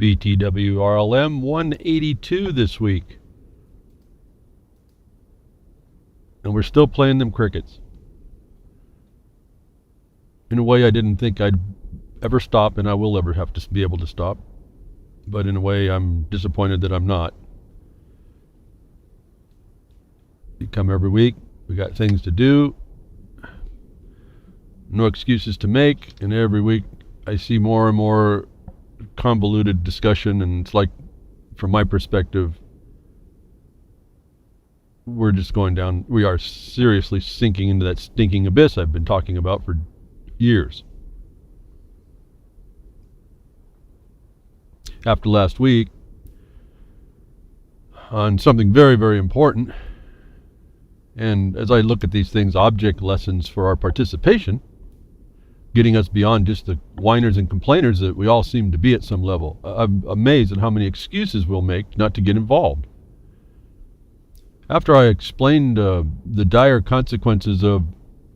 BTWRLM182 this week. And we're still playing them crickets. In a way I didn't think I'd ever stop, and I will ever have to be able to stop. But in a way I'm disappointed that I'm not. You come every week, we got things to do, no excuses to make, and every week I see more and more convoluted discussion, and it's like, from my perspective, we're just going down, we are seriously sinking into that stinking abyss I've been talking about for years. After last week, on something very, very important, and as I look at these things, object lessons for our participation, getting us beyond just the whiners and complainers that we all seem to be at some level. I'm amazed at how many excuses we'll make not to get involved. After I explained the dire consequences of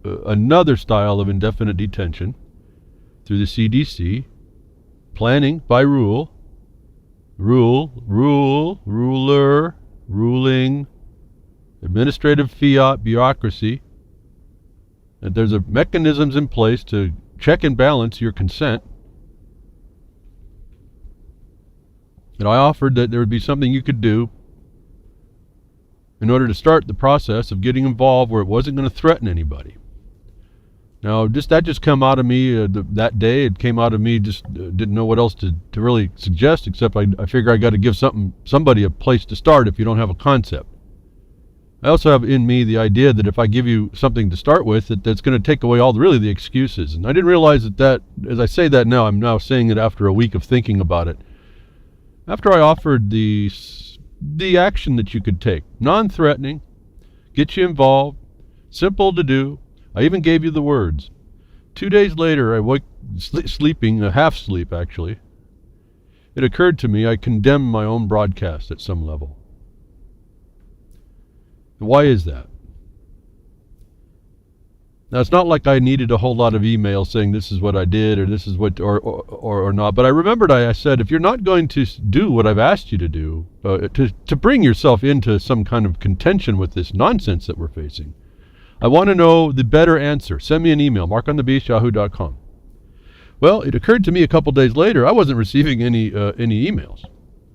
another style of indefinite detention through the CDC, planning by ruler, ruling, administrative fiat, bureaucracy, that there's mechanisms in place to check and balance your consent. And I offered that there would be something you could do in order to start the process of getting involved where it wasn't going to threaten anybody. Now, that just came out of me that day. It came out of me, just didn't know what else to really suggest, except I figure I got to give somebody a place to start if you don't have a concept. I also have in me the idea that if I give you something to start with, that's going to take away all the excuses. And I didn't realize that as I say that now, I'm now saying it after a week of thinking about it. After I offered the action that you could take, non-threatening, get you involved, simple to do, I even gave you the words. 2 days later, I woke sleeping, a half sleep actually. It occurred to me I condemned my own broadcast at some level. Why is that? Now, it's not like I needed a whole lot of emails saying this is what I did or this is what or not, but I remembered I said, if you're not going to do what I've asked you to do, to bring yourself into some kind of contention with this nonsense that we're facing, I want to know the better answer. Send me an email, markonthebeast@yahoo.com. Well, it occurred to me a couple days later I wasn't receiving any emails,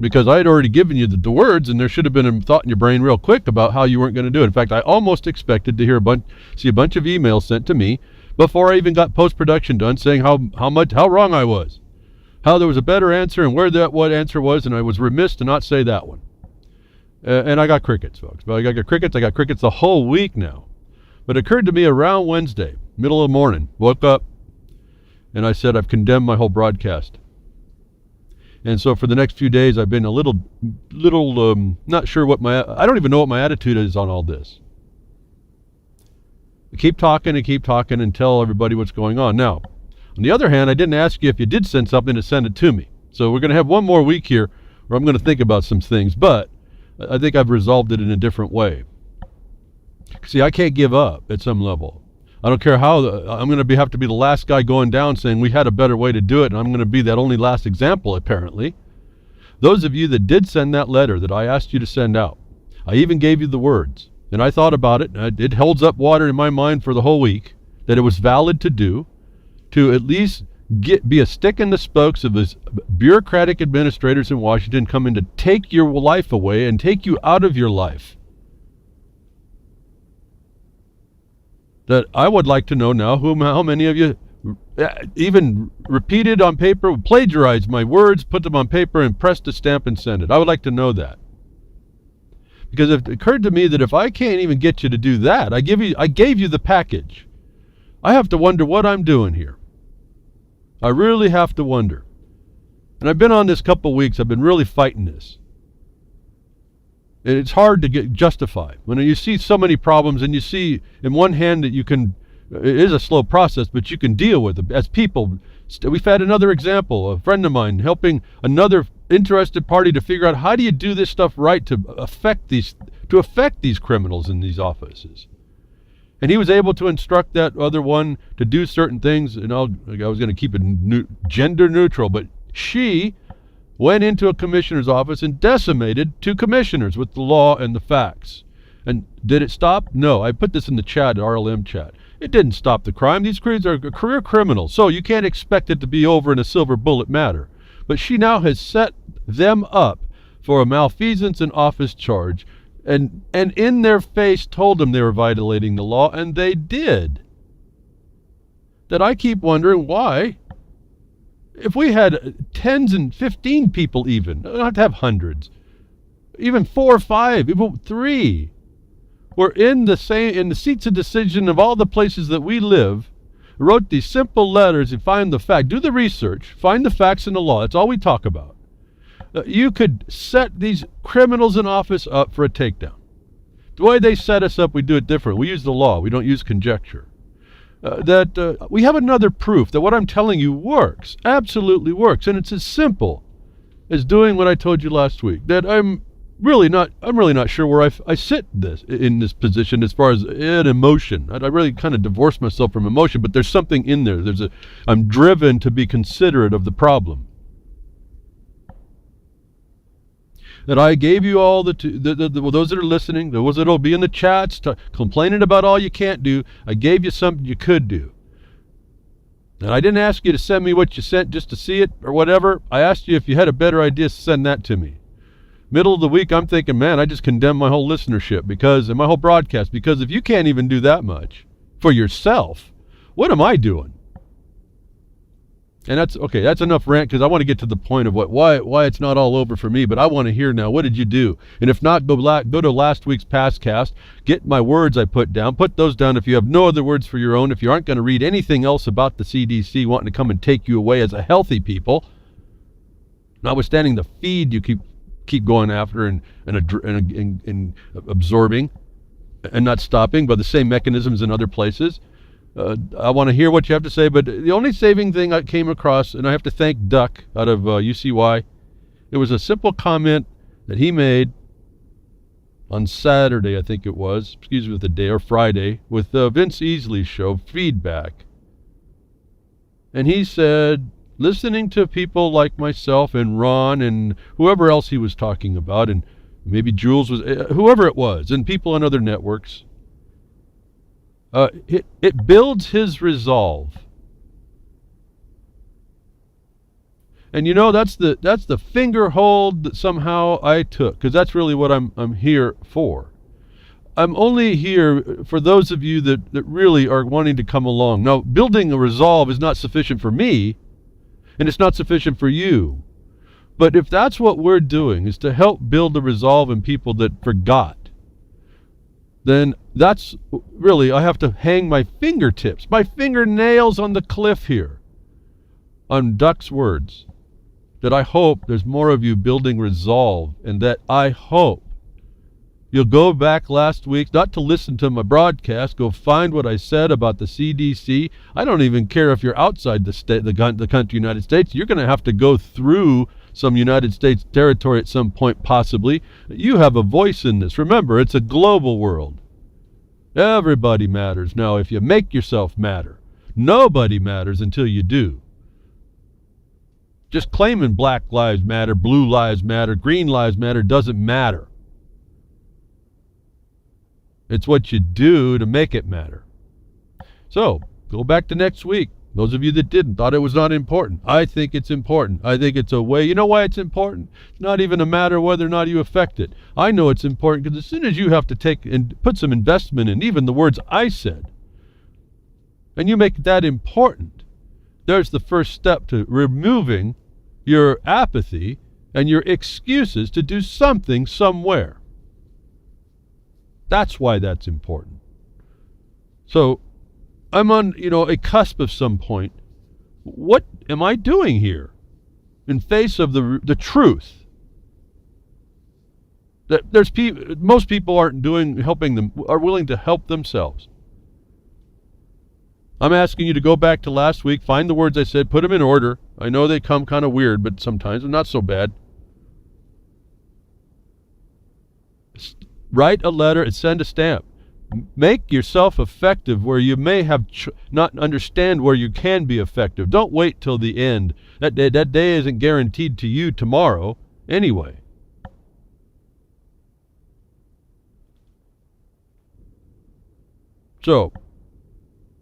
because I had already given you the words, and there should have been a thought in your brain real quick about how you weren't going to do it. In fact, I almost expected to see a bunch of emails sent to me before I even got post-production done saying how wrong I was, how there was a better answer and what answer was, and I was remiss to not say that one. And I got crickets, folks. But I got crickets the whole week now. But it occurred to me around Wednesday, middle of the morning, woke up, and I said, I've condemned my whole broadcast. And so for the next few days, I've been a little not sure I don't even know what my attitude is on all this. I keep talking and tell everybody what's going on. Now, on the other hand, I didn't ask you if you did send something to send it to me. So we're going to have one more week here where I'm going to think about some things, but I think I've resolved it in a different way. See, I can't give up at some level. I don't care how, I'm going to have to be the last guy going down saying we had a better way to do it, and I'm going to be that only last example, apparently. Those of you that did send that letter that I asked you to send out, I even gave you the words, and I thought about it, and it holds up water in my mind for the whole week, that it was valid to do, to at least be a stick in the spokes of this bureaucratic administrators in Washington coming to take your life away and take you out of your life. That I would like to know now how many of you even repeated on paper, plagiarized my words, put them on paper, and pressed a stamp and sent it. I would like to know that. Because it occurred to me that if I can't even get you to do that, I gave you the package. I have to wonder what I'm doing here. I really have to wonder. And I've been on this couple weeks. I've been really fighting this. It's hard to justify when you see so many problems, and you see in one hand that it is a slow process, but you can deal with it as people. We've had another example, a friend of mine helping another interested party to figure out how do you do this stuff right to affect these criminals in these offices. And he was able to instruct that other one to do certain things, and I was going to keep it gender neutral, but she went into a commissioner's office and decimated 2 commissioners with the law and the facts. And did it stop? No. I put this in the chat, RLM chat. It didn't stop the crime. These crews are career criminals, so you can't expect it to be over in a silver bullet matter. But she now has set them up for a malfeasance in office charge, and in their face told them they were violating the law, and they did. That I keep wondering why. If we had 10s and 15 people even, don't have to have hundreds, even 4 or 5, even 3, were in the seats of decision of all the places that we live, wrote these simple letters and find the fact, do the research, find the facts in the law. That's all we talk about. You could set these criminals in office up for a takedown. The way they set us up, we do it different. We use the law. We don't use conjecture. We have another proof that what I'm telling you works, absolutely works, and it's as simple as doing what I told you last week. That I'm really not sure where I sit in this position as far as an emotion. I really kind of divorce myself from emotion, but there's something in there. I'm driven to be considerate of the problem. That I gave you all those that are listening, those that will be in the chats complaining about all you can't do, I gave you something you could do. And I didn't ask you to send me what you sent just to see it or whatever. I asked you if you had a better idea, send that to me. Middle of the week, I'm thinking, man, I just condemn my whole listenership and my whole broadcast, because if you can't even do that much for yourself, what am I doing? And that's enough rant, because I want to get to the point of why it's not all over for me, but I want to hear now, what did you do? And if not, go to last week's past cast, get my words I put down, put those down if you have no other words for your own, if you aren't going to read anything else about the CDC wanting to come and take you away as a healthy people, notwithstanding the feed you keep going after and absorbing and not stopping by the same mechanisms in other places. I want to hear what you have to say, but the only saving thing I came across, and I have to thank Duck out of UCY, it was a simple comment that he made on Saturday, I think it was, excuse me, with the day, or Friday, with Vince Easley's show, Feedback. And he said, listening to people like myself and Ron and whoever else he was talking about, and maybe Jules was, whoever it was, and people on other networks, it builds his resolve. And that's the finger hold that somehow I took, because that's really what I'm here for. I'm only here for those of you that really are wanting to come along. Now, building a resolve is not sufficient for me, and it's not sufficient for you. But if that's what we're doing, is to help build a resolve in people that forgot, then that's really, I have to hang my fingertips, my fingernails on the cliff here, on Duck's words, that I hope there's more of you building resolve, and that I hope you'll go back last week, not to listen to my broadcast, go find what I said about the CDC. I don't even care if you're outside the country United States. You're going to have to go through some United States territory at some point, possibly. You have a voice in this. Remember, it's a global world. Everybody matters. Now, if you make yourself matter, nobody matters until you do. Just claiming Black Lives Matter, Blue Lives Matter, Green Lives Matter doesn't matter. It's what you do to make it matter. So, go back to next week. Those of you that didn't, thought it was not important. I think it's important. I think it's a way. You know why it's important? It's not even a matter whether or not you affect it. I know it's important because as soon as you have to take and put some investment in even the words I said, and you make that important, there's the first step to removing your apathy and your excuses to do something somewhere. That's why that's important. So, I'm on, a cusp of some point. What am I doing here in face of the truth? That most people aren't are willing to help themselves. I'm asking you to go back to last week, find the words I said, put them in order. I know they come kind of weird, but sometimes they're not so bad. Write a letter and send a stamp. Make yourself effective where you may have not understand where you can be effective. Don't wait till the end. That day isn't guaranteed to you tomorrow anyway. So,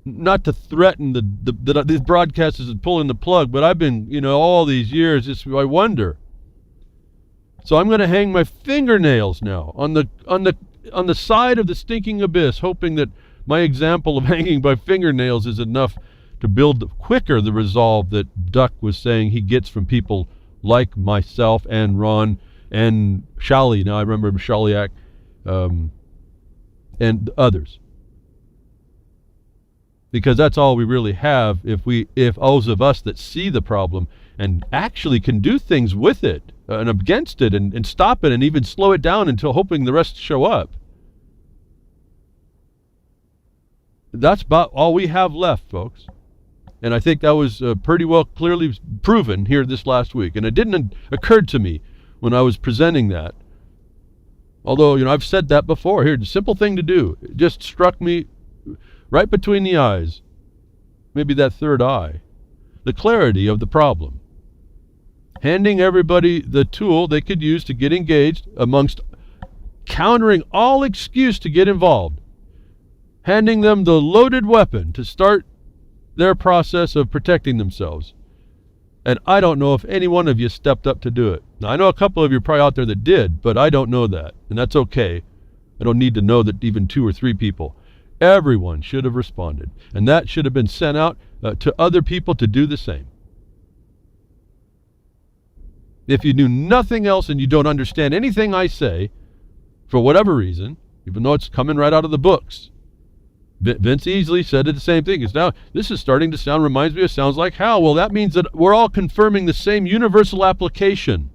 not to threaten these broadcasters and pulling the plug, but I've been, all these years, I wonder. So I'm going to hang my fingernails now on the side of the stinking abyss, hoping that my example of hanging by fingernails is enough to build quicker the resolve that Duck was saying he gets from people like myself and Ron and Shally. Now I remember Shaliak, and others. Because that's all we really have if those of us that see the problem and actually can do things with it and against it and stop it and even slow it down until hoping the rest show up. That's about all we have left, folks. And I think that was pretty well clearly proven here this last week. And it didn't occur to me when I was presenting that. Although, I've said that before. Here, the simple thing to do. It just struck me right between the eyes, maybe that third eye, the clarity of the problem. Handing everybody the tool they could use to get engaged amongst countering all excuse to get involved. Handing them the loaded weapon to start their process of protecting themselves. And I don't know if any one of you stepped up to do it. Now, I know a couple of you are probably out there that did, but I don't know that. And that's okay. I don't need to know that even 2 or 3 people. Everyone should have responded. And that should have been sent out to other people to do the same. If you do nothing else and you don't understand anything I say, for whatever reason, even though it's coming right out of the books, Vince Easley said it the same thing. This is starting to reminds me of sounds like hell. Well, that means that we're all confirming the same universal application.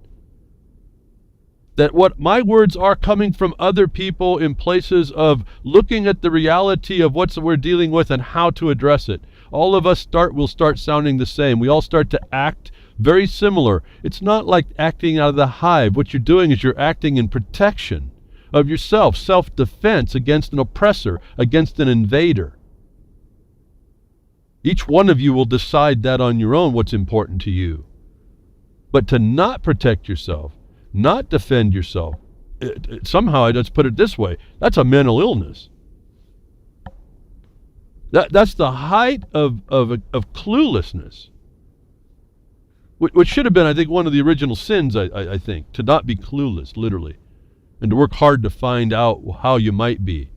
That what my words are coming from other people in places of looking at the reality of what we're dealing with and how to address it. All of us will start sounding the same. We all start to act very similar. It's not like acting out of the hive. What you're doing is you're acting in protection of yourself, self-defense against an oppressor, against an invader. Each one of you will decide that on your own what's important to you. But to not protect yourself, not defend yourself, somehow, let's put it this way, that's a mental illness. That's the height of cluelessness. Which should have been, I think, one of the original sins, I think, to not be clueless, literally. And to work hard to find out how you might be.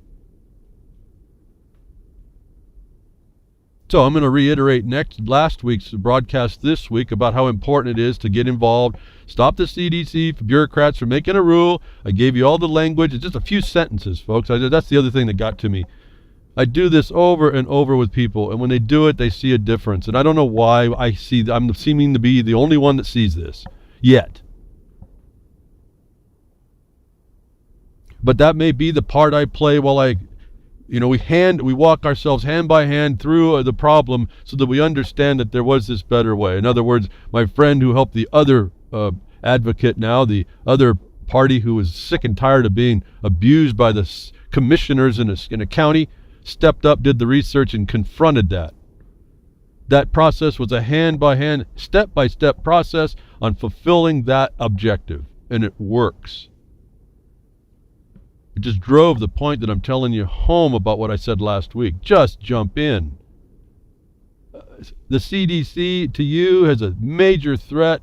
So I'm going to reiterate last week's broadcast this week about how important it is to get involved. Stop the CDC bureaucrats from making a rule. I gave you all the language. It's just a few sentences, folks. That's the other thing that got to me. I do this over and over with people, and when they do it, they see a difference. And I don't know why I'm seeming to be the only one that sees this yet. But that may be the part I play while we walk ourselves hand by hand through the problem so that we understand that there was this better way. In other words, my friend who helped the other advocate now, the other party who was sick and tired of being abused by the commissioners in a county, stepped up, did the research, and confronted that. That process was a hand-by-hand, step-by-step process on fulfilling that objective, and it works. It just drove the point that I'm telling you home about what I said last week. Just jump in. The CDC to you has a major threat,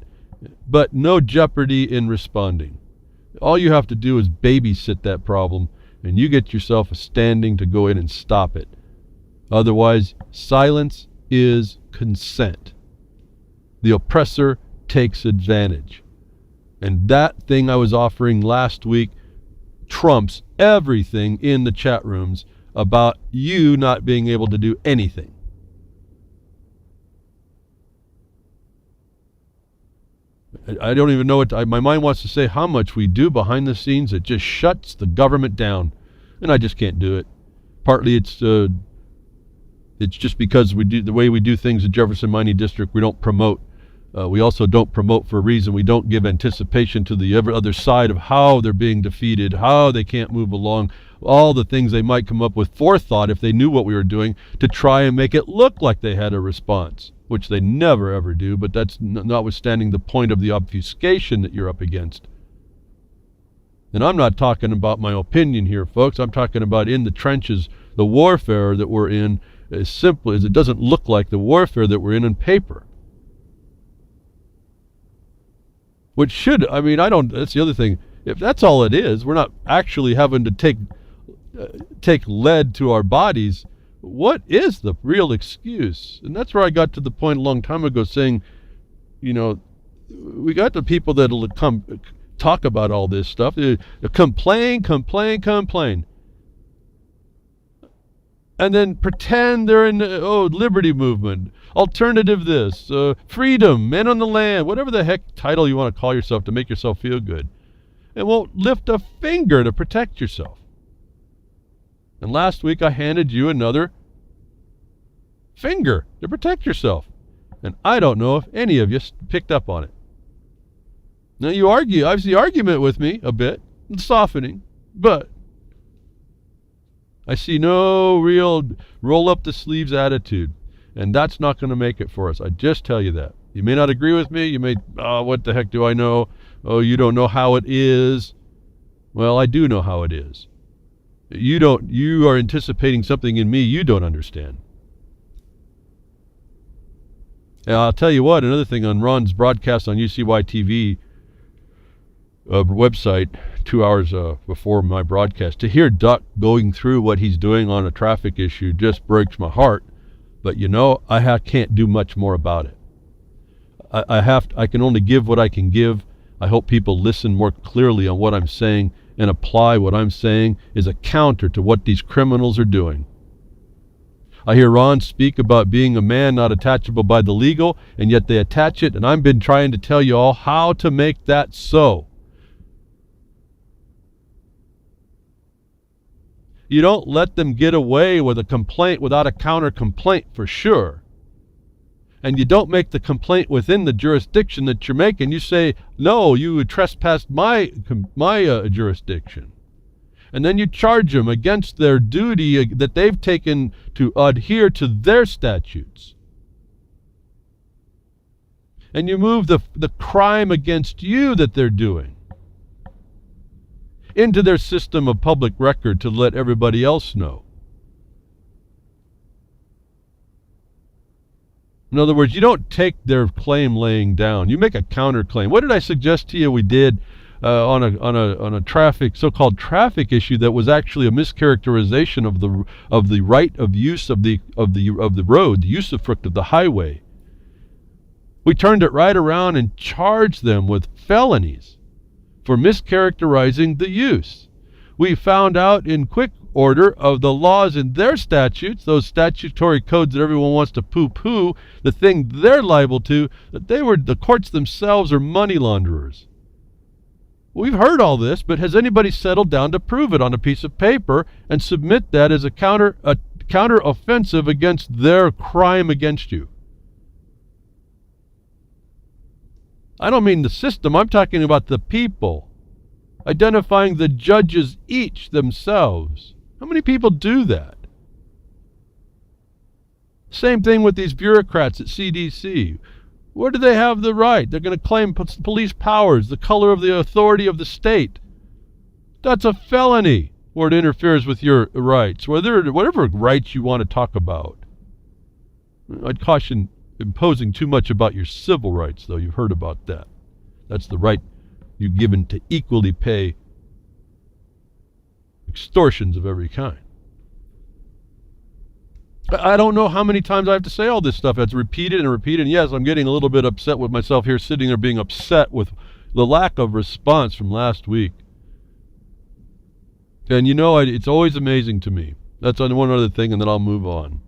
but no jeopardy in responding. All you have to do is babysit that problem, and you get yourself a standing to go in and stop it. Otherwise, silence is consent. The oppressor takes advantage. And that thing I was offering last week trumps everything in the chat rooms about you not being able to do anything. I don't even know what my mind wants to say how much we do behind the scenes. It just shuts the government down, and I just can't do it. Partly it's just because we do the way we do things in Jefferson Mining District. We don't promote We also don't promote for a reason. We don't give anticipation to the other side of how they're being defeated, how they can't move along, all the things they might come up with forethought if they knew what we were doing to try and make it look like they had a response, which they never ever do, but that's notwithstanding the point of the obfuscation that you're up against. And I'm not talking about my opinion here, folks. I'm talking about in the trenches, the warfare that we're in, as simple as it doesn't look like the warfare that we're in on paper. Which should, that's the other thing. If that's all it is, we're not actually having to take lead to our bodies. What is the real excuse? And that's where I got to the point a long time ago saying, we got the people that'll come talk about all this stuff. Complain. And then pretend they're in liberty movement, alternative this, freedom, men on the land, whatever the heck title you want to call yourself to make yourself feel good. And won't lift a finger to protect yourself. And last week I handed you another finger to protect yourself. And I don't know if any of you picked up on it. Now you obviously argument with me a bit, softening, but I see no real roll up the sleeves attitude, and that's not going to make it for us. I just tell you that. You may not agree with me. You may, what the heck do I know? Oh, you don't know how it is. Well, I do know how it is. You are anticipating something in me you don't understand. And I'll tell you what, another thing on Ron's broadcast on UCY TV website 2 hours before my broadcast, to hear Duck going through what he's doing on a traffic issue just breaks my heart. But I can't do much more about it. I can only give what I can give. I hope people listen more clearly on what I'm saying and apply what I'm saying is a counter to what these criminals are doing. I hear Ron speak about being a man not attachable by the legal, and yet they attach it, and I've been trying to tell you all how to make that so. You don't let them get away with a complaint without a counter complaint for sure. And you don't make the complaint within the jurisdiction that you're making. You say, no, you trespassed my jurisdiction. And then you charge them against their duty that they've taken to adhere to their statutes. And you move the crime against you that they're doing into their system of public record to let everybody else know. In other words, you don't take their claim laying down. You make a counterclaim. What did I suggest to you we did on a so-called traffic issue that was actually a mischaracterization of the right of use of the road, the usufruct of the highway? We turned it right around and charged them with felonies for mischaracterizing the use. We found out in quick order of the laws in their statutes, those statutory codes that everyone wants to poo-poo, the thing they're liable to, that the courts themselves are money launderers. We've heard all this, but has anybody settled down to prove it on a piece of paper and submit that as a counter offensive against their crime against you? I don't mean the system, I'm talking about the people. Identifying the judges each themselves. How many people do that? Same thing with these bureaucrats at CDC. Where do they have the right? They're going to claim police powers, the color of the authority of the state. That's a felony where it interferes with your rights, whatever rights you want to talk about. I'd caution imposing too much about your civil rights, though. You've heard about that. That's the right you're given to equally pay extortions of every kind. I don't know how many times I have to say all this stuff. It's repeated and repeated. And yes, I'm getting a little bit upset with myself here, sitting there being upset with the lack of response from last week. And it's always amazing to me. That's on one other thing, and then I'll move on.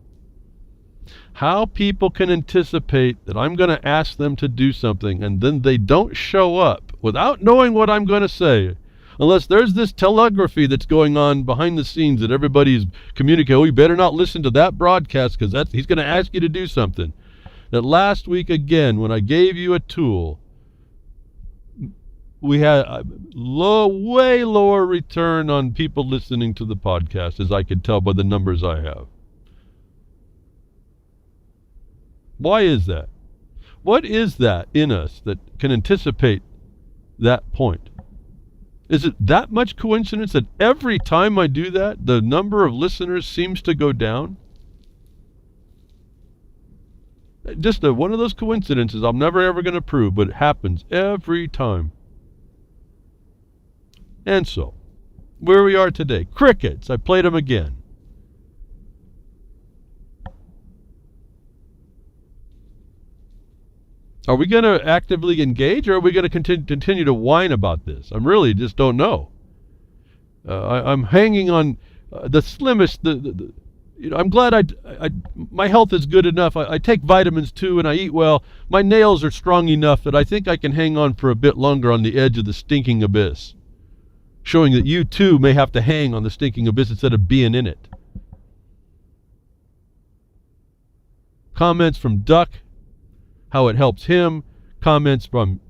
How people can anticipate that I'm going to ask them to do something, and then they don't show up without knowing what I'm going to say. Unless there's this telegraphy that's going on behind the scenes that everybody's communicating. Oh, you better not listen to that broadcast because he's going to ask you to do something. that last week again, when I gave you a tool, we had a way lower return on people listening to the podcast, as I could tell by the numbers I have. Why is that? What is that in us that can anticipate that point? Is it that much coincidence that every time I do that, the number of listeners seems to go down? Just one of those coincidences I'm never ever going to prove, but it happens every time. And so, where we are today, crickets. I played them again. Are we going to actively engage, or are we going to continue to whine about this? I really just don't know. I'm hanging on the slimmest. I'm glad my health is good enough. I take vitamins too, and I eat well. My nails are strong enough that I think I can hang on for a bit longer on the edge of the stinking abyss, showing that you too may have to hang on the stinking abyss instead of being in it. Comments from Duck, how it helps him. Comments from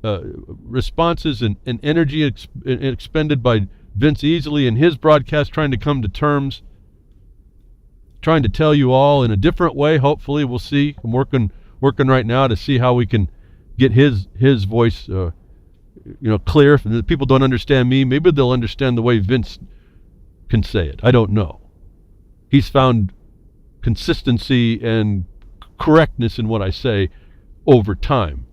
responses and energy expended by Vince Easily in his broadcast, trying to come to terms, trying to tell you all in a different way. Hopefully, we'll see. I'm working right now to see how we can get his voice clear. If people don't understand me, maybe they'll understand the way Vince can say it. I don't know. He's found consistency and correctness in what I say over time,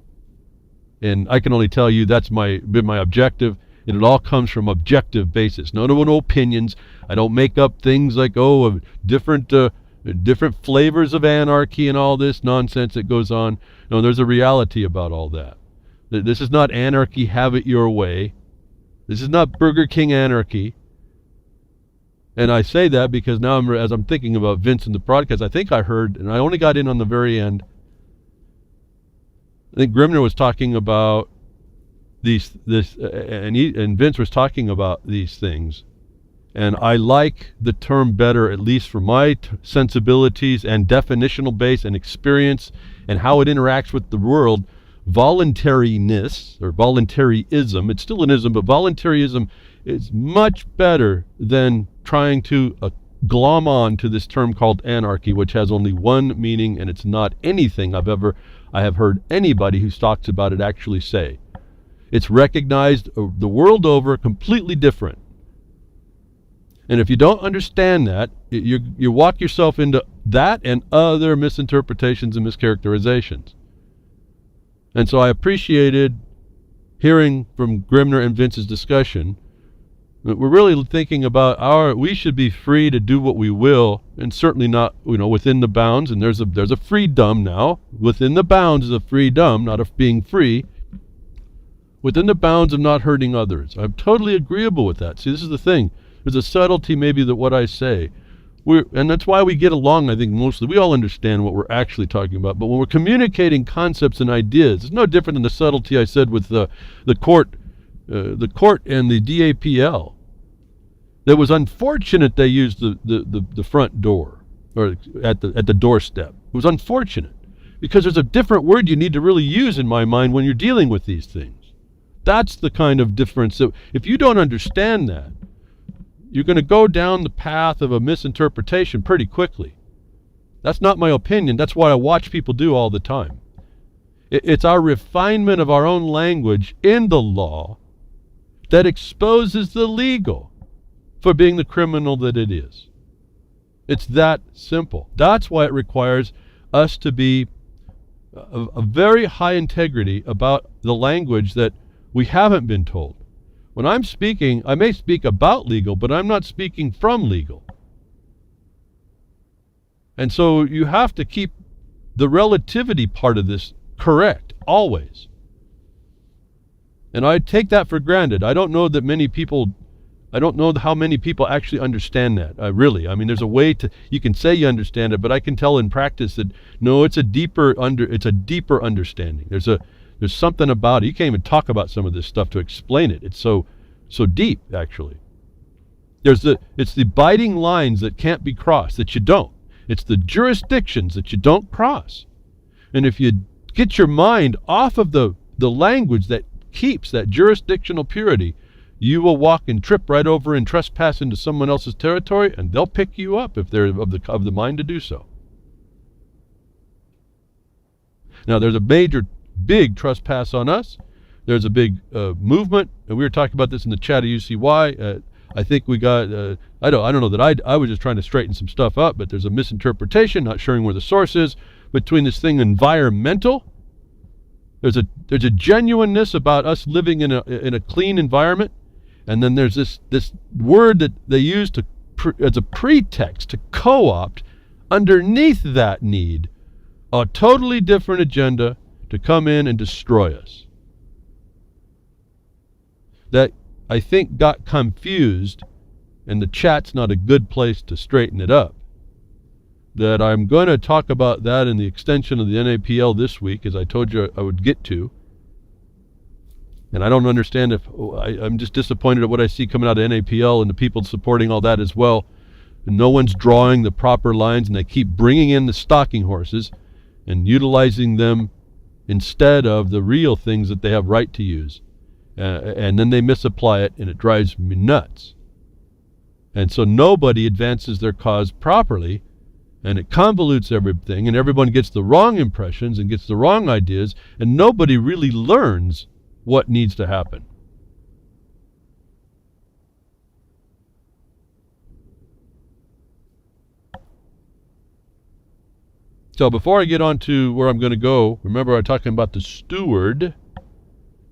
and I can only tell you that's been my objective, and it all comes from objective basis. No opinions. I don't make up things like different flavors of anarchy and all this nonsense that goes on. No, there's a reality about all that. This is not anarchy, have it your way. This is not Burger King anarchy. And I say that because now as I'm thinking about Vince in the broadcast, I think I heard, and I only got in on the very end, I think Grimner was talking about and Vince was talking about these things. And I like the term better, at least for my sensibilities and definitional base and experience and how it interacts with the world. Voluntariness or voluntaryism, it's still an ism, but voluntaryism is much better than trying to glom on to this term called anarchy, which has only one meaning, and it's not anything I have heard anybody who talks about it actually say. It's recognized the world over completely different. And if you don't understand that, you walk yourself into that and other misinterpretations and mischaracterizations. And so I appreciated hearing from Grimner and Vince's discussion. We're really thinking about we should be free to do what we will, and certainly not, within the bounds. And there's a freedom now. Within the bounds is a freedom, not of being free. Within the bounds of not hurting others. I'm totally agreeable with that. See, this is the thing. There's a subtlety maybe that what I say. And that's why we get along, I think, mostly. We all understand what we're actually talking about. But when we're communicating concepts and ideas, it's no different than the subtlety I said with the court and the DAPL. That was unfortunate they used the front door, or at the doorstep. It was unfortunate, because there's a different word you need to really use in my mind when you're dealing with these things. That's the kind of difference. So if you don't understand that, you're going to go down the path of a misinterpretation pretty quickly. That's not my opinion. That's what I watch people do all the time. It's our refinement of our own language in the law that exposes the legal for being the criminal that it is. It's that simple. That's why it requires us to be a very high integrity about the language that we haven't been told. When I'm speaking, I may speak about legal, but I'm not speaking from legal. And so you have to keep the relativity part of this correct, always. And I take that for granted. I don't know how many people actually understand that. There's a way you can say you understand it, but I can tell in practice that no, it's a deeper understanding. There's something about it. You can't even talk about some of this stuff to explain it. It's so deep, actually. It's the biting lines that can't be crossed, that you don't. It's the jurisdictions that you don't cross. And if you get your mind off of the language that keeps that jurisdictional purity, you will walk and trip right over and trespass into someone else's territory, and they'll pick you up if they're of the mind to do so. Now, there's a major, big trespass on us. There's a big movement, and we were talking about this in the chat at UCY. I think we got, I don't know that I was just trying to straighten some stuff up, but there's a misinterpretation, not sharing where the source is, between this thing environmental. There's a genuineness about us living in a clean environment, and then there's this word that they use as a pretext to co-opt underneath that need a totally different agenda to come in and destroy us. That, I think, got confused, and the chat's not a good place to straighten it up. That I'm going to talk about that in the extension of the NAPL this week, as I told you I would get to. And I don't understand I'm just disappointed at what I see coming out of NAPL and the people supporting all that as well. And no one's drawing the proper lines, and they keep bringing in the stalking horses and utilizing them instead of the real things that they have right to use. And then they misapply it, and it drives me nuts. And so nobody advances their cause properly, and it convolutes everything, and everyone gets the wrong impressions and gets the wrong ideas, and nobody really learns what needs to happen. So before I get on to where I'm going to go, remember I'm talking about the steward.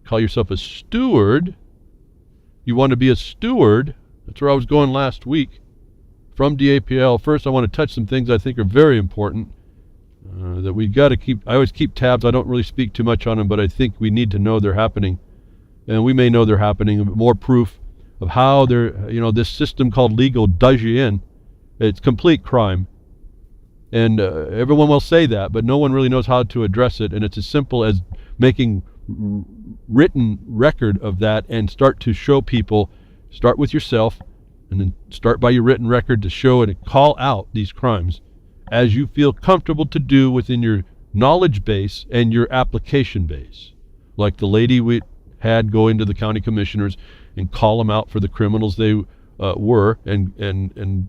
Call yourself a steward. You want to be a steward. That's where I was going last week from DAPL. First, I want to touch some things I think are very important that we got to keep. I always keep tabs. I don't really speak too much on them, but I think we need to know they're happening. And we may know they're happening. More proof of how they're, this system called legal does you in. It's complete crime. And everyone will say that, but no one really knows how to address it. And it's as simple as making written record of that and start to show people, start with yourself, and then start by your written record to show and call out these crimes as you feel comfortable to do within your knowledge base and your application base. Like the lady we had go into the county commissioners and call them out for the criminals they were, and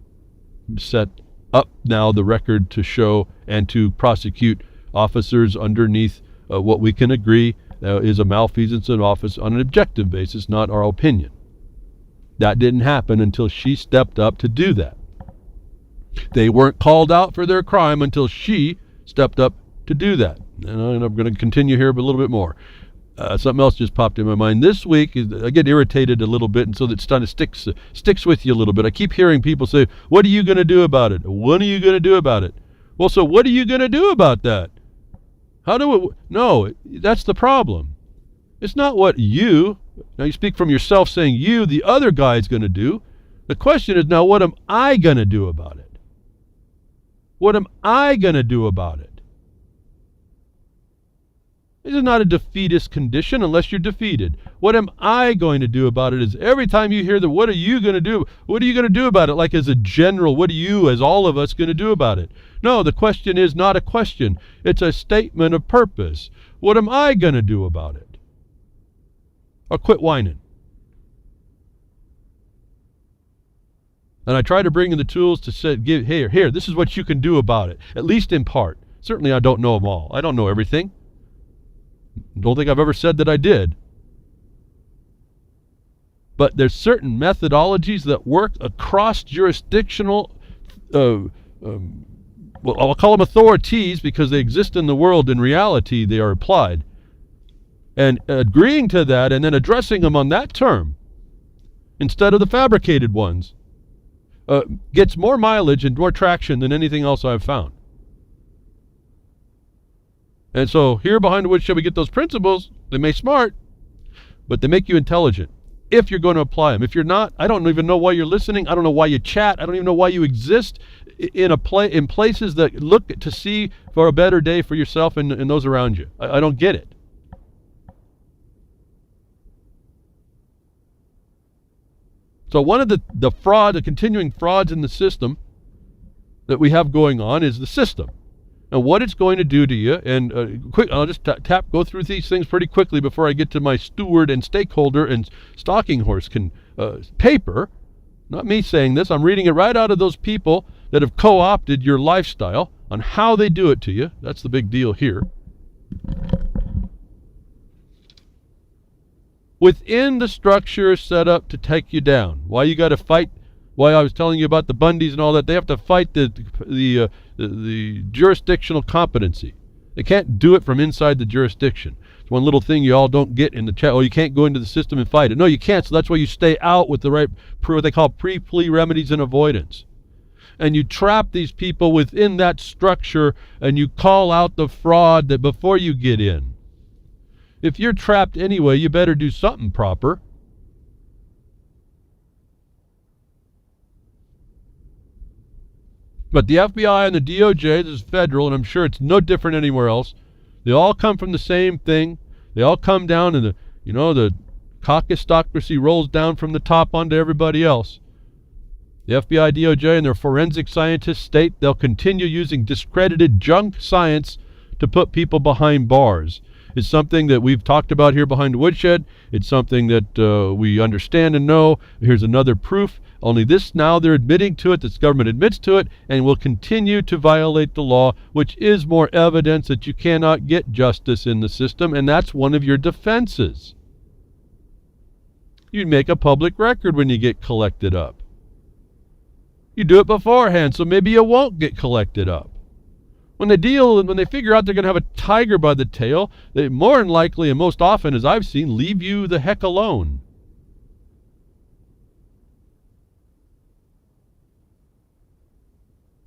set up now the record to show and to prosecute officers underneath what we can agree is a malfeasance in office on an objective basis, not our opinion. That didn't happen until she stepped up to do that. They weren't called out for their crime until she stepped up to do that. And I'm going to continue here a little bit more. Something else just popped in my mind. This week, I get irritated a little bit, and so that kind of sticks with you a little bit. I keep hearing people say, what are you going to do about it? What are you going to do about it? Well, so what are you going to do about that? No, that's the problem. It's not what you speak from yourself saying you, the other guy's going to do. The question is now, what am I going to do about it? What am I going to do about it? This is not a defeatist condition unless you're defeated. What am I going to do about it is every time you hear the what are you going to do? What are you going to do about it? Like as a general, what are you, as all of us, going to do about it? No, the question is not a question. It's a statement of purpose. What am I going to do about it? Or quit whining. And I try to bring in the tools to say, here, this is what you can do about it, at least in part. Certainly I don't know them all. I don't know everything. Don't think I've ever said that I did. But there's certain methodologies that work across jurisdictional, well, I'll call them authorities because they exist in the world. In reality, they are applied. And agreeing to that and then addressing them on that term instead of the fabricated ones gets more mileage and more traction than anything else I've found. And so here behind the woodshed we get those principles. They may smart, but they make you intelligent if you're going to apply them. If you're not, I don't even know why you're listening. I don't know why you chat. I don't even know why you exist in places that look to see for a better day for yourself and those around you. I don't get it. So one of the continuing frauds in the system that we have going on is the system. and what it's going to do to you. And quick, I'll just go through these things pretty quickly before I get to my steward and stakeholder and stalking horse paper. Not me saying this. I'm reading it right out of those people that have co-opted your lifestyle on how they do it to you. That's the big deal here. Within the structure set up to take you down. Why you got to fight? Why I was telling you about the Bundys and all that. They have to fight the jurisdictional competency. They can't do it from inside the jurisdiction. It's one little thing you all don't get in the chat. Oh, you can't go into the system and fight it. No, you can't. So that's why you stay out with the right, what they call pre-plea remedies and avoidance. And you trap these people within that structure, and you call out the fraud that before you get in. If you're trapped anyway, you better do something proper. But the FBI and the DOJ, this is federal, and I'm sure it's no different anywhere else. They all come from the same thing. They all come down, and the caucusocracy rolls down from the top onto everybody else. The FBI, DOJ, and their forensic scientists state they'll continue using discredited junk science to put people behind bars. It's something that we've talked about here behind the Woodshed. It's something that we understand and know. Here's another proof. Only this now they're admitting to it, this government admits to it, and will continue to violate the law, which is more evidence that you cannot get justice in the system, and that's one of your defenses. You make a public record when you get collected up. You do it beforehand, so maybe you won't get collected up. When they figure out they're going to have a tiger by the tail, they more than likely, and most often as I've seen, leave you the heck alone.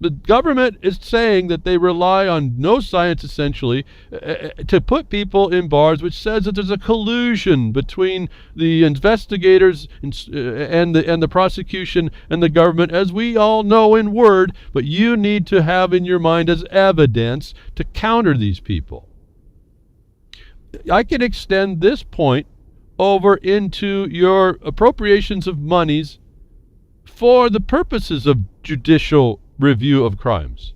The government is saying that they rely on no science, essentially, to put people in bars, which says that there's a collusion between the investigators and the prosecution and the government, as we all know in word, but you need to have in your mind as evidence to counter these people. I can extend this point over into your appropriations of monies for the purposes of judicial review of crimes.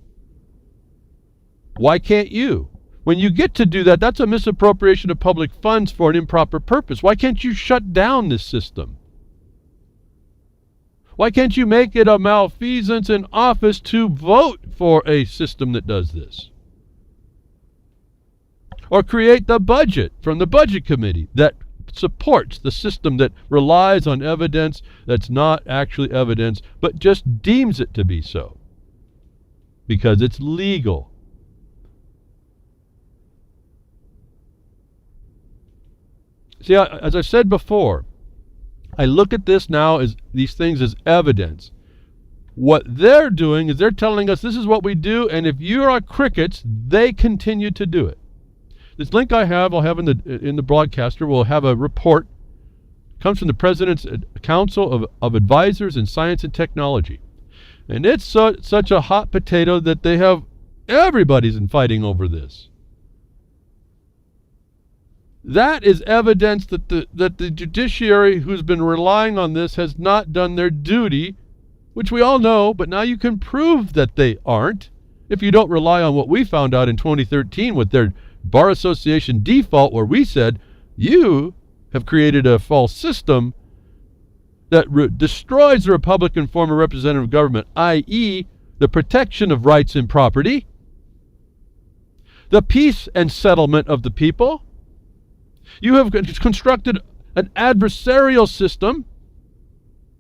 Why can't you? When you get to do that, that's a misappropriation of public funds for an improper purpose. Why can't you shut down this system? Why can't you make it a malfeasance in office to vote for a system that does this? Or create the budget from the budget committee that supports the system that relies on evidence that's not actually evidence, but just deems it to be so, because it's legal. See, as I've said before, I look at this now as these things as evidence. What they're doing is they're telling us this is what we do, and if you are crickets, they continue to do it. This link I'll have in the broadcaster. We'll have a report. It comes from the President's Council of Advisors in Science and Technology. And it's such a hot potato that everybody's fighting over this. That is evidence that the judiciary who's been relying on this has not done their duty, which we all know, but now you can prove that they aren't if you don't rely on what we found out in 2013 with their Bar Association default, where we said you have created a false system that destroys the Republican form of representative government, i.e., the protection of rights and property, the peace and settlement of the people. You have constructed an adversarial system.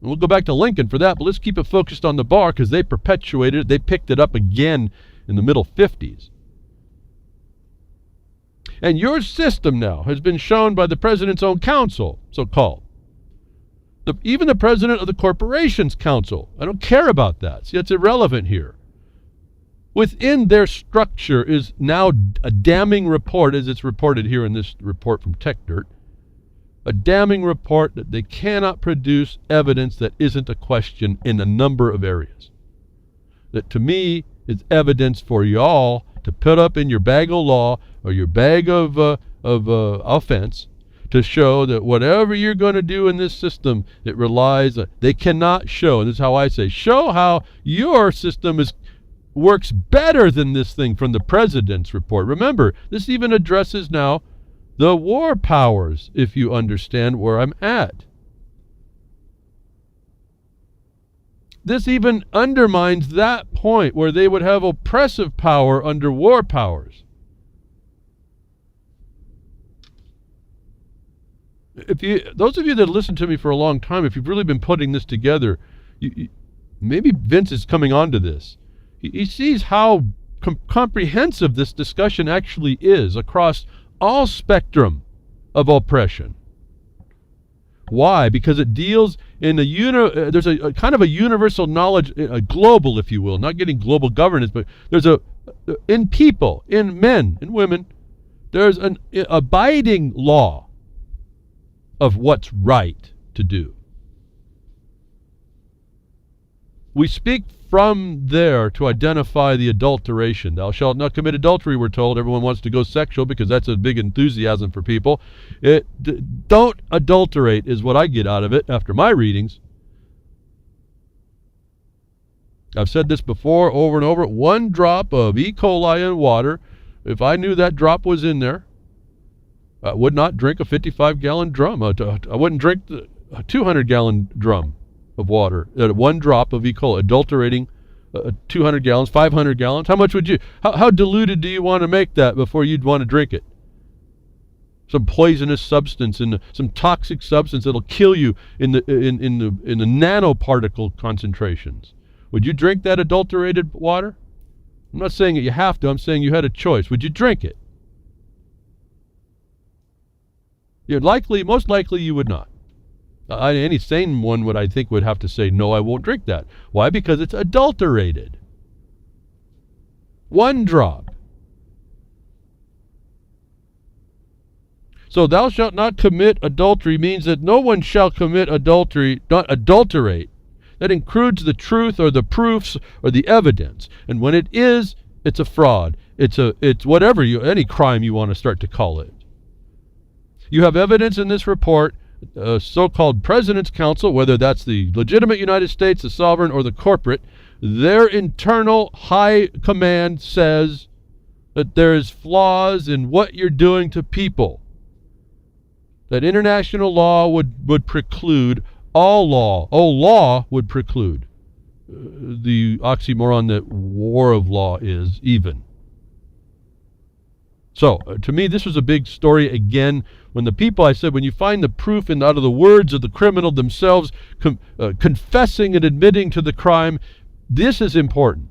And we'll go back to Lincoln for that, but let's keep it focused on the bar because they perpetuated it. They picked it up again in the middle 50s. And your system now has been shown by the President's own council, so-called. Even the President of the Corporation's Council. I don't care about that. See, it's irrelevant here. Within their structure is now a damning report, as it's reported here in this report from TechDirt, a damning report that they cannot produce evidence that isn't a question in a number of areas. That to me is evidence for y'all to put up in your bag of law or your bag of offense to show that whatever you're going to do in this system, it relies, they cannot show, and this is how I say, show how your system is works better than this thing from the president's report. Remember, this even addresses now the war powers, if you understand where I'm at. This even undermines that point where they would have oppressive power under war powers. Those of you that listened to me for a long time, if you've really been putting this together, maybe Vince is coming on to this. He sees how comprehensive this discussion actually is across all spectrum of oppression. Why? Because it deals in there's a kind of a universal knowledge, a global, if you will, not getting global governance, but there's in people, in men and women, there's an abiding law of what's right to do. We speak from there to identify the adulteration. Thou shalt not commit adultery, we're told. Everyone wants to go sexual because that's a big enthusiasm for people. Don't adulterate is what I get out of it after my readings. I've said this before over and over. 1 drop of E. coli in water, if I knew that drop was in there, I would not drink a 55-gallon drum. I wouldn't drink a 200-gallon drum of water. 1 drop of E. coli, adulterating 200 gallons, 500 gallons. How much would you? How diluted do you want to make that before you'd want to drink it? Some poisonous substance and some toxic substance that'll kill you in the nanoparticle concentrations. Would you drink that adulterated water? I'm not saying that you have to. I'm saying you had a choice. Would you drink it? Most likely you would not. Any sane one would have to say, no, I won't drink that. Why? Because it's adulterated. 1 drop. So thou shalt not commit adultery means that no one shall commit adultery, not adulterate. That includes the truth or the proofs or the evidence. And when it is, it's a fraud. It's whatever any crime you want to start to call it. You have evidence in this report. So-called President's Council, whether that's the legitimate United States, the sovereign, or the corporate, their internal high command says that there's flaws in what you're doing to people. That international law would preclude all law. Law would preclude. The oxymoron that war of law is even. So, to me, this was a big story again. When the people, I said, when you find the proof out of the words of the criminal themselves, confessing and admitting to the crime, this is important.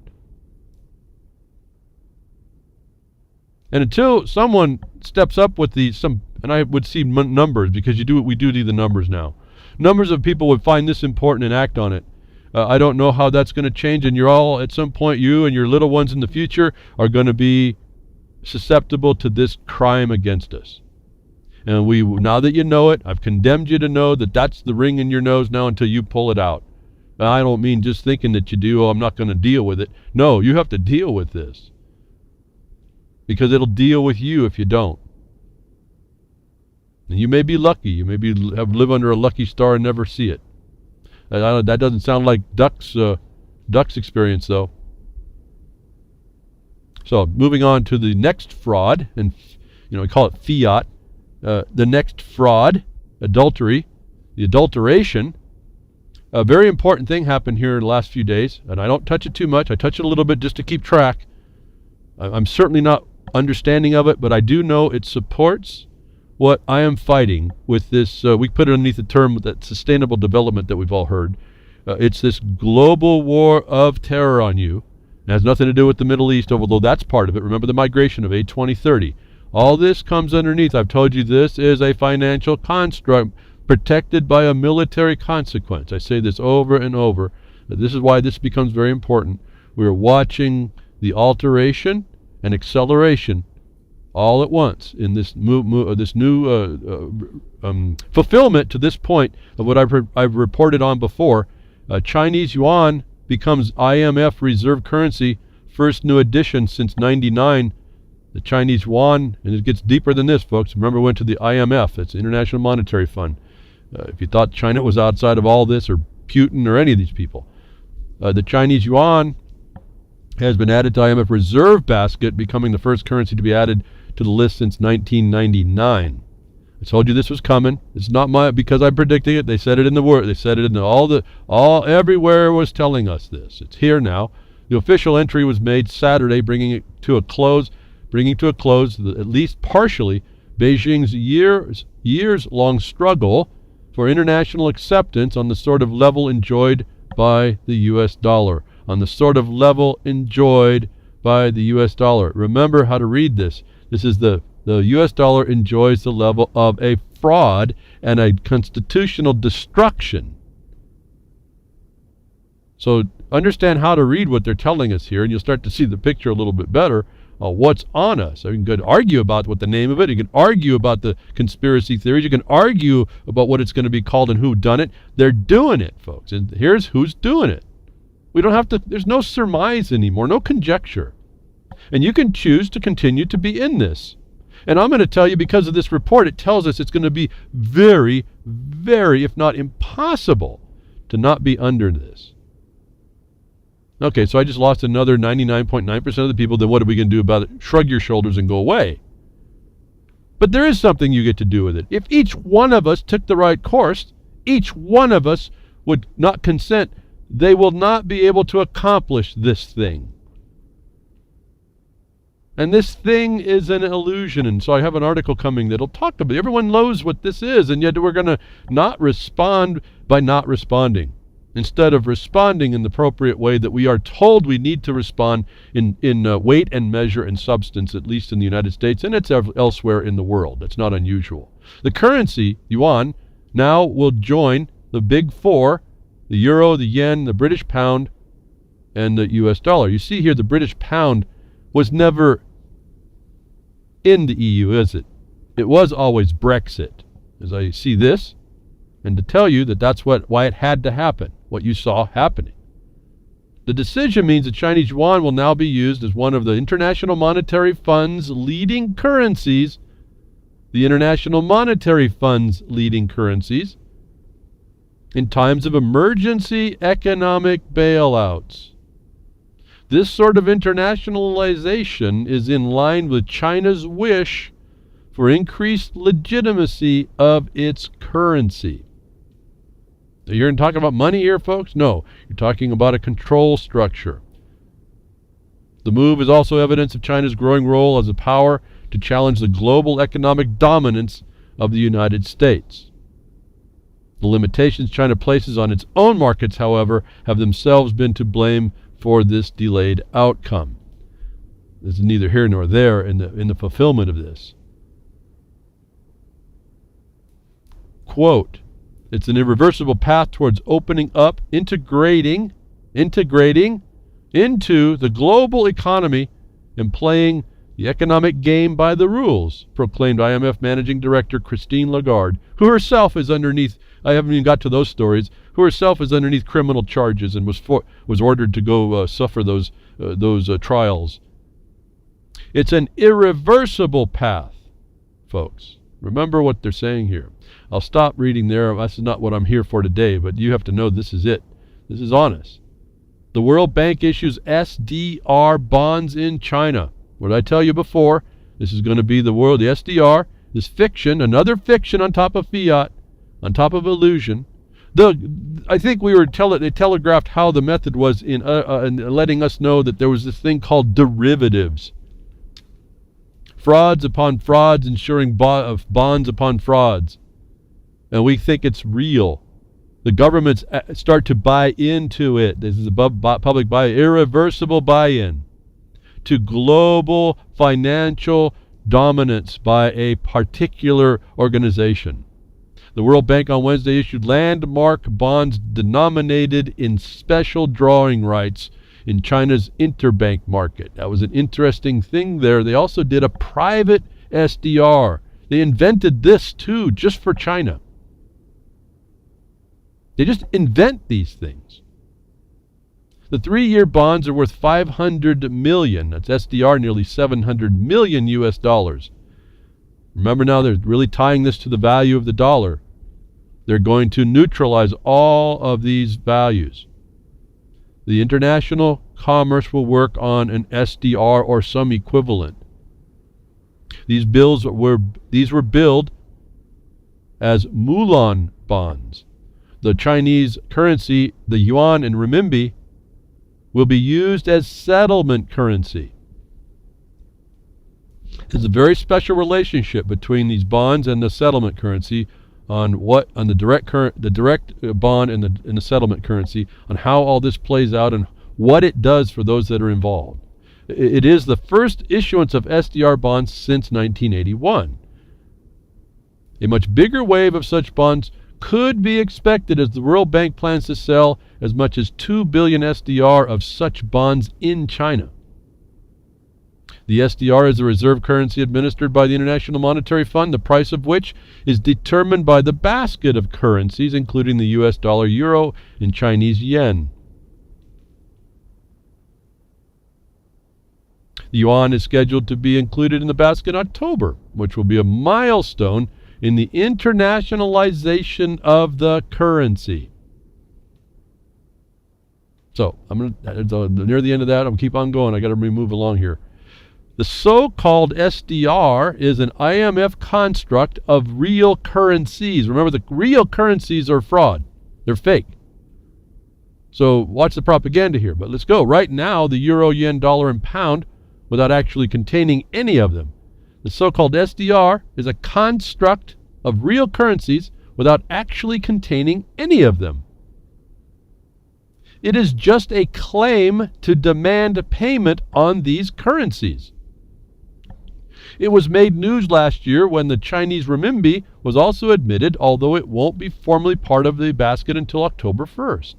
And until someone steps up with and I would see numbers, because we do the numbers now. Numbers of people would find this important and act on it. I don't know how that's going to change, and you're all, at some point, you and your little ones in the future are going to be susceptible to this crime against us. And now that you know it, I've condemned you to know that that's the ring in your nose now until you pull it out. Now, I don't mean just thinking that you do, I'm not going to deal with it. No, you have to deal with this. Because it'll deal with you if you don't. And you may be lucky. You may live under a lucky star and never see it. That doesn't sound like Duck's experience, though. So, moving on to the next fraud, and we call it fiat. The next fraud, adultery, the adulteration. A very important thing happened here in the last few days, and I don't touch it too much. I touch it a little bit just to keep track. I'm certainly not understanding of it, but I do know it supports what I am fighting with this. We put it underneath the term that sustainable development that we've all heard. It's this global war of terror on you. It has nothing to do with the Middle East, although that's part of it. Remember the migration of 2030. All this comes underneath. I've told you this is a financial construct protected by a military consequence. I say this over and over. This is why this becomes very important. We're watching the alteration and acceleration all at once in this new fulfillment to this point of what I've reported on before. Chinese yuan becomes IMF reserve currency, first new edition since '99. The Chinese yuan, and it gets deeper than this, folks. Remember, went to the IMF. That's the International Monetary Fund. If you thought China was outside of all this, or Putin, or any of these people, the Chinese yuan has been added to IMF reserve basket, becoming the first currency to be added to the list since 1999. I told you this was coming. It's not because I'm predicting it. They said it in the word. They said it in everywhere was telling us this. It's here now. The official entry was made Saturday, bringing to a close, at least partially, Beijing's years-long struggle for international acceptance on the sort of level enjoyed by the U.S. dollar. Remember how to read this. This is the U.S. dollar enjoys the level of a fraud and a constitutional destruction. So understand how to read what they're telling us here, and you'll start to see the picture a little bit better. What's on us. So you can argue about what the name of it. You can argue about the conspiracy theories. You can argue about what it's going to be called and who done it. They're doing it, folks. And here's who's doing it. We don't have to, there's no surmise anymore, no conjecture. And you can choose to continue to be in this. And I'm going to tell you, because of this report, it tells us it's going to be very, very, if not impossible, to not be under this. Okay, so I just lost another 99.9% of the people. Then what are we going to do about it? Shrug your shoulders and go away. But there is something you get to do with it. If each one of us took the right course, each one of us would not consent, they will not be able to accomplish this thing. And this thing is an illusion. And so I have an article coming that'll talk about it. Everyone knows what this is, and yet we're going to not respond by not responding. Instead of responding in the appropriate way that we are told we need to respond in weight and measure and substance, at least in the United States, and it's elsewhere in the world. That's not unusual. The currency, yuan, now will join the big four, the euro, the yen, the British pound, and the US dollar. You see here the British pound was never in the EU, is it? It was always Brexit, as I see this, and to tell you that that's why it had to happen. What you saw happening. The decision means the Chinese yuan will now be used as one of the International Monetary Fund's leading currencies. The International Monetary Fund's leading currencies in times of emergency economic bailouts. This sort of internationalization is in line with China's wish for increased legitimacy of its currency. You're talking about money here, folks? No, you're talking about a control structure. The move is also evidence of China's growing role as a power to challenge the global economic dominance of the United States. The limitations China places on its own markets, however, have themselves been to blame for this delayed outcome. This is neither here nor there in the fulfillment of this. Quote, it's an irreversible path towards opening up, integrating into the global economy and playing the economic game by the rules, proclaimed IMF Managing Director Christine Lagarde, who herself is underneath, I haven't even got to those stories, who herself is underneath criminal charges and was ordered to go suffer those trials. It's an irreversible path, folks. Remember what they're saying here. I'll stop reading there. This is not what I'm here for today, but you have to know this is it. This is honest. The World Bank issues SDR bonds in China. What did I tell you before? This is going to be the SDR, this fiction, another fiction on top of fiat, on top of illusion. I think they telegraphed how the method was in letting us know that there was this thing called derivatives. Frauds upon frauds, ensuring bonds upon frauds. And we think it's real. The governments start to buy into it. This is a public buy, irreversible buy-in to global financial dominance by a particular organization. The World Bank on Wednesday issued landmark bonds denominated in special drawing rights in China's interbank market. That was an interesting thing there. They also did a private SDR. They invented this too, just for China. They just invent these things. The 3-year bonds are worth 500 million. That's SDR, nearly 700 million US dollars. Remember now, they're really tying this to the value of the dollar. They're going to neutralize all of these values. The international commerce will work on an SDR or some equivalent. These were billed as Mulan bonds. The Chinese currency, the yuan and renminbi, will be used as settlement currency. There's a very special relationship between these bonds and the settlement currency on the direct bond and the settlement currency, on how all this plays out and what it does for those that are involved. It is the first issuance of SDR bonds since 1981. A much bigger wave of such bonds could be expected as the World Bank plans to sell as much as 2 billion SDR of such bonds in China. The SDR is a reserve currency administered by the International Monetary Fund, the price of which is determined by the basket of currencies, including the US dollar, euro, and Chinese yen. The yuan is scheduled to be included in the basket in October, which will be a milestone in the internationalization of the currency. So, near the end of that, I'm going to keep on going. I got to move along here. The so-called SDR is an IMF construct of real currencies. Remember, the real currencies are fraud. They're fake. So watch the propaganda here. But let's go. Right now, the euro, yen, dollar, and pound, without actually containing any of them. The so-called SDR is a construct of real currencies without actually containing any of them. It is just a claim to demand payment on these currencies. It was made news last year when the Chinese renminbi was also admitted, although it won't be formally part of the basket until October 1st.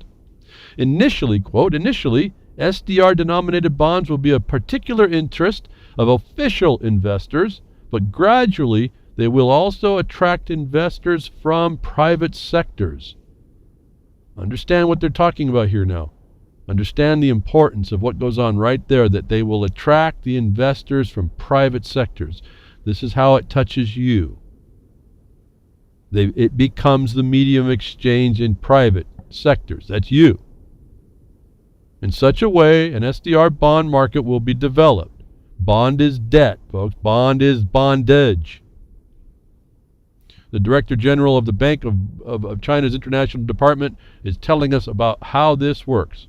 Initially, quote, SDR-denominated bonds will be of particular interest of official investors, but gradually they will also attract investors from private sectors. Understand what they're talking about here now. Understand the importance of what goes on right there, that they will attract the investors from private sectors. This is how it touches you. It becomes the medium of exchange in private sectors. That's you. In such a way, an SDR bond market will be developed. Bond is debt, folks. Bond is bondage. The Director General of the Bank of China's International Department is telling us about how this works.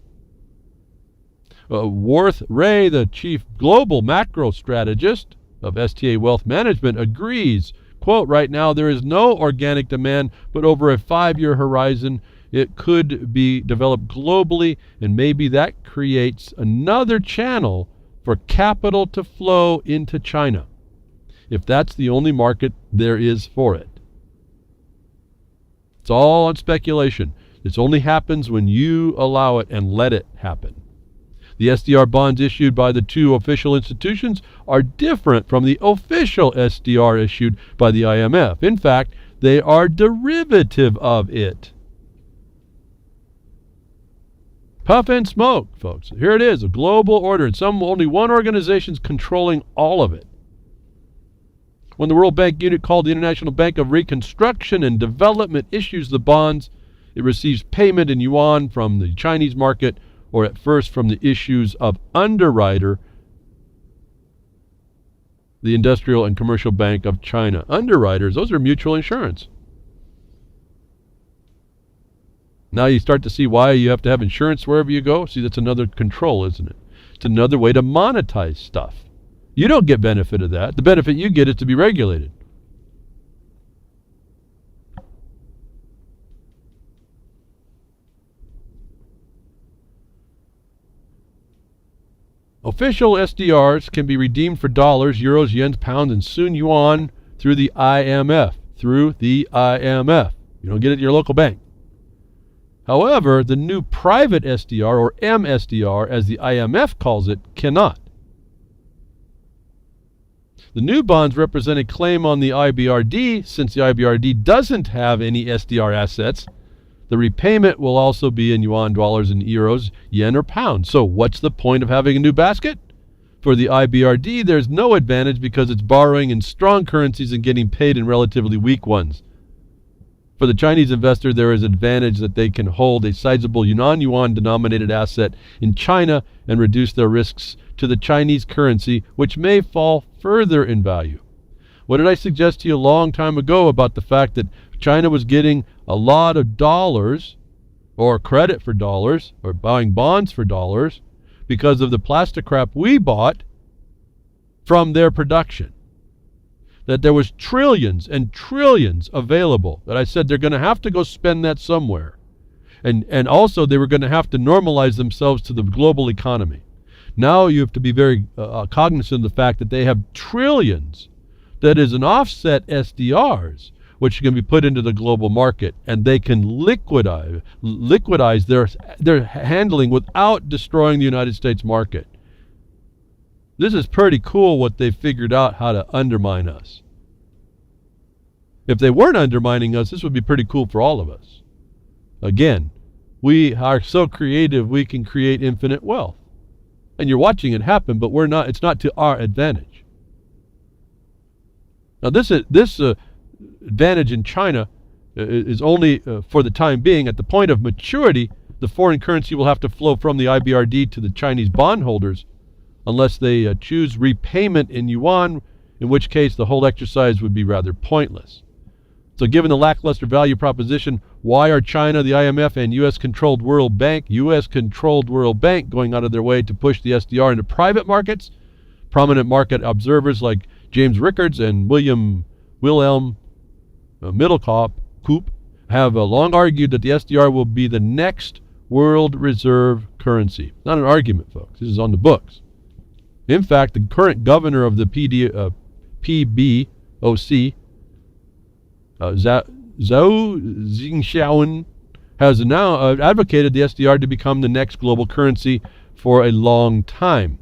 Worth Ray, the chief global macro strategist of STA Wealth Management, agrees. Quote, right now there is no organic demand, but over a 5-year horizon it could be developed globally, and maybe that creates another channel for capital to flow into China, if that's the only market there is for it. It's all on speculation. This only happens when you allow it and let it happen. The SDR bonds issued by the two official institutions are different from the official SDR issued by the IMF. In fact, they are derivative of it. Puff and smoke, folks. Here it is, a global order, and only one organization is controlling all of it. When the World Bank unit called the International Bank of Reconstruction and Development issues the bonds, it receives payment in yuan from the Chinese market, or at first from the issues of Underwriter, the Industrial and Commercial Bank of China. Underwriters, those are mutual insurance. Now you start to see why you have to have insurance wherever you go. See, that's another control, isn't it? It's another way to monetize stuff. You don't get benefit of that. The benefit you get is to be regulated. Official SDRs can be redeemed for dollars, euros, yens, pounds, and soon yuan through the IMF. You don't get it at your local bank. However, the new private SDR, or MSDR, as the IMF calls it, cannot. The new bonds represent a claim on the IBRD. Since the IBRD doesn't have any SDR assets, the repayment will also be in yuan, dollars, and euros, yen, or pounds. So what's the point of having a new basket? For the IBRD, there's no advantage because it's borrowing in strong currencies and getting paid in relatively weak ones. For the Chinese investor, there is an advantage that they can hold a sizable non-yuan denominated asset in China and reduce their risks to the Chinese currency, which may fall further in value. What did I suggest to you a long time ago about the fact that China was getting a lot of dollars, or credit for dollars, or buying bonds for dollars, because of the plastic crap we bought from their production? That there was trillions and trillions available, that I said they're going to have to go spend that somewhere. And also they were going to have to normalize themselves to the global economy. Now you have to be very cognizant of the fact that they have trillions that is an offset SDRs, which can be put into the global market, and they can liquidize their handling without destroying the United States market. This is pretty cool what they figured out how to undermine us. If they weren't undermining us, this would be pretty cool for all of us. Again, we are so creative we can create infinite wealth. And you're watching it happen, but it's not to our advantage. Now this advantage in China is only for the time being. At the point of maturity, the foreign currency will have to flow from the IBRD to the Chinese bondholders, unless they choose repayment in yuan, in which case the whole exercise would be rather pointless. So given the lackluster value proposition, why are China, the IMF, and U.S.-controlled World Bank going out of their way to push the SDR into private markets? Prominent market observers like James Rickards and Wilhelm Middlecoop have long argued that the SDR will be the next world reserve currency. Not an argument, folks. This is on the books. In fact, the current governor of the PBOC, Zhao Zingshaoen, has now advocated the SDR to become the next global currency for a long time.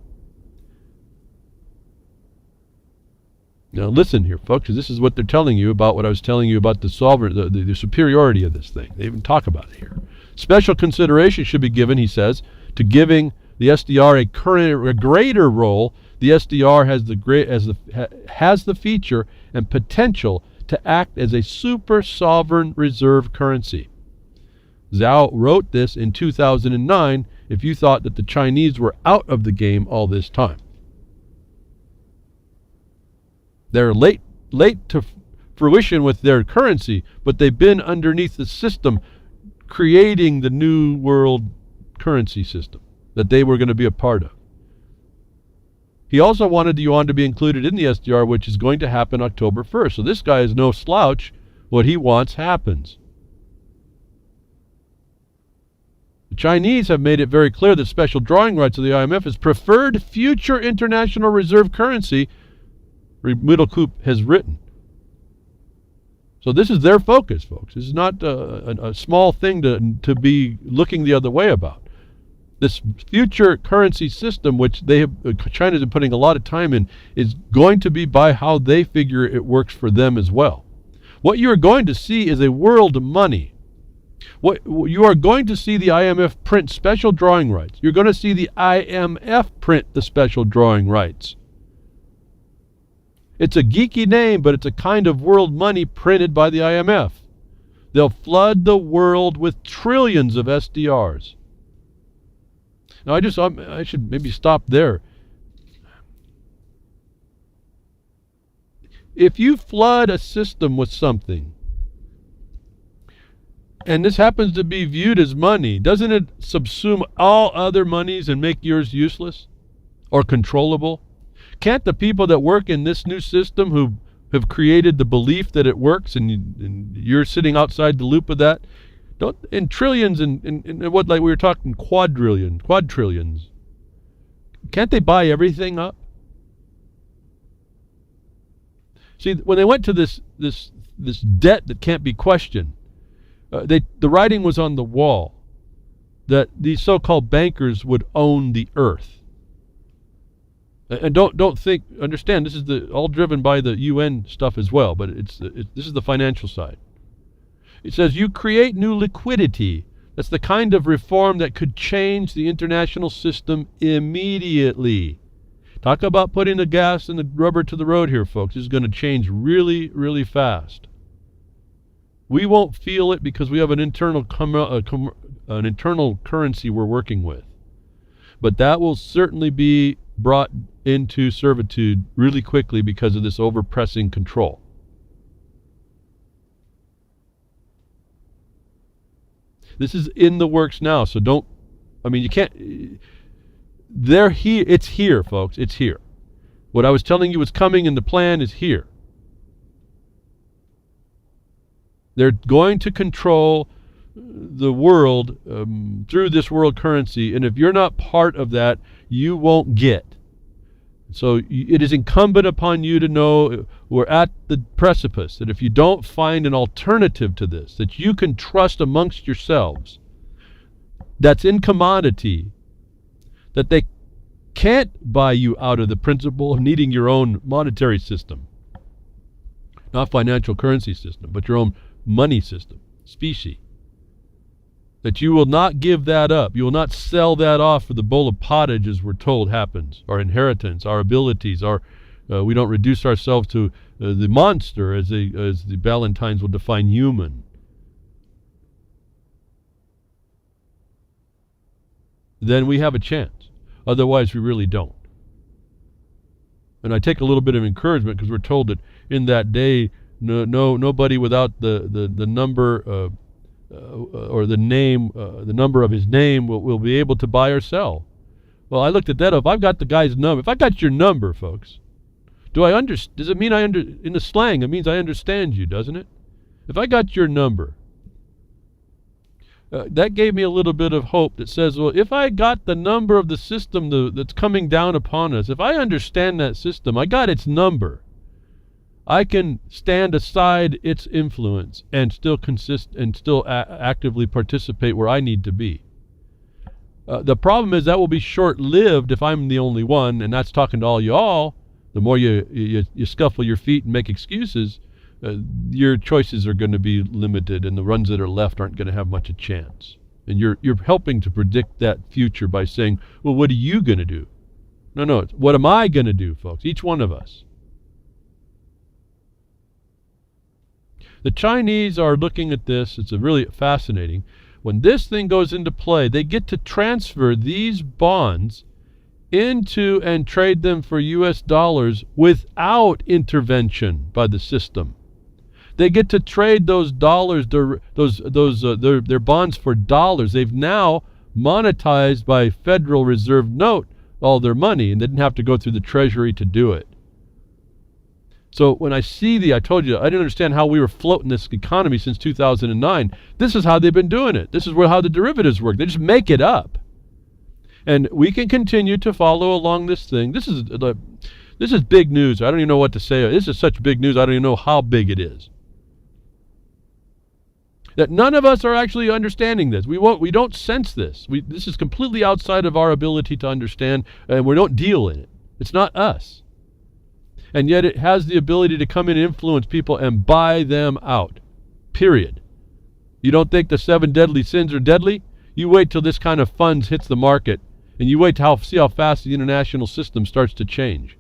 Now listen here, folks, this is what they're telling you about what I was telling you about the superiority of this thing. They even talk about it here. Special consideration should be given, he says, to giving the SDR a greater role. The SDR has the feature and potential to act as a super sovereign reserve currency. Zhao wrote this in 2009 if you thought that the Chinese were out of the game all this time. They're late to fruition with their currency, but they've been underneath the system creating the new world currency system that they were going to be a part of. He also wanted the yuan to be included in the SDR, which is going to happen October 1st. So this guy is no slouch. What he wants happens. The Chinese have made it very clear that special drawing rights of the IMF is preferred future international reserve currency, Middlecoop has written. So this is their focus, folks. This is not a small thing to be looking the other way about. This future currency system, which China's been putting a lot of time in, is going to be by how they figure it works for them as well. What you are going to see is a world money. What you are going to see the IMF print special drawing rights. You're going to see the IMF print the special drawing rights. It's a geeky name, but it's a kind of world money printed by the IMF. They'll flood the world with trillions of SDRs. Now, I should maybe stop there. If you flood a system with something, and this happens to be viewed as money, doesn't it subsume all other monies and make yours useless or controllable? Can't the people that work in this new system who have created the belief that it works and you're sitting outside the loop of that, in trillions and what, like we were talking quadrillions, can't they buy everything up? See, when they went to this debt that can't be questioned, the writing was on the wall that these so-called bankers would own the earth. And understand, this is all driven by the UN stuff as well, but this is the financial side. It says you create new liquidity. That's the kind of reform that could change the international system immediately. Talk about putting the gas and the rubber to the road here, folks. This is going to change really, really fast. We won't feel it because we have an internal currency we're working with. But that will certainly be brought into servitude really quickly because of this overpressing control. This is in the works now, so you can't, they're here, it's here, folks, it's here. What I was telling you was coming in the plan is here. They're going to control the world through this world currency, and if you're not part of that, you won't get. So it is incumbent upon you to know we're at the precipice, that if you don't find an alternative to this, that you can trust amongst yourselves, that's in commodity, that they can't buy you out of the principle of needing your own monetary system. Not financial currency system, but your own money system, specie. That you will not give that up. You will not sell that off for the bowl of pottage, as we're told happens. Our inheritance, our abilities, we don't reduce ourselves to the monster, as the Valentines will define human. Then we have a chance. Otherwise, we really don't. And I take a little bit of encouragement because we're told that in that day, nobody without the number or the name, the number of his name will be able to buy or sell. Well, I looked at that. If I've got the guy's number, if I got your number, folks, does it mean in the slang, it means I understand you, doesn't it? If I got your number, that gave me a little bit of hope that says, well, if I got the number of the system that's coming down upon us, if I understand that system, I got its number, I can stand aside its influence and still actively participate where I need to be. The problem is that will be short-lived if I'm the only one, and that's talking to all y'all. The more you scuffle your feet and make excuses, your choices are going to be limited, and the ones that are left aren't going to have much a chance. And you're helping to predict that future by saying, well, what are you going to do? No, what am I going to do, folks? Each one of us. The Chinese are looking at this. It's really fascinating. When this thing goes into play, they get to transfer these bonds into and trade them for US dollars without intervention by the system. They get to trade those dollars, their bonds for dollars. They've now monetized by Federal Reserve note all their money, and they didn't have to go through the Treasury to do it. So when I see I told you, I didn't understand how we were floating this economy since 2009. This is how they've been doing it. This is how the derivatives work. They just make it up. And we can continue to follow along this thing. This is big news. I don't even know what to say. This is such big news, I don't even know how big it is. That none of us are actually understanding this. We don't sense this. This is completely outside of our ability to understand, and we don't deal in it. It's not us. And yet it has the ability to come in and influence people and buy them out. Period. You don't think the 7 deadly sins are deadly? You wait till this kind of funds hits the market, and you wait to see how fast the international system starts to change.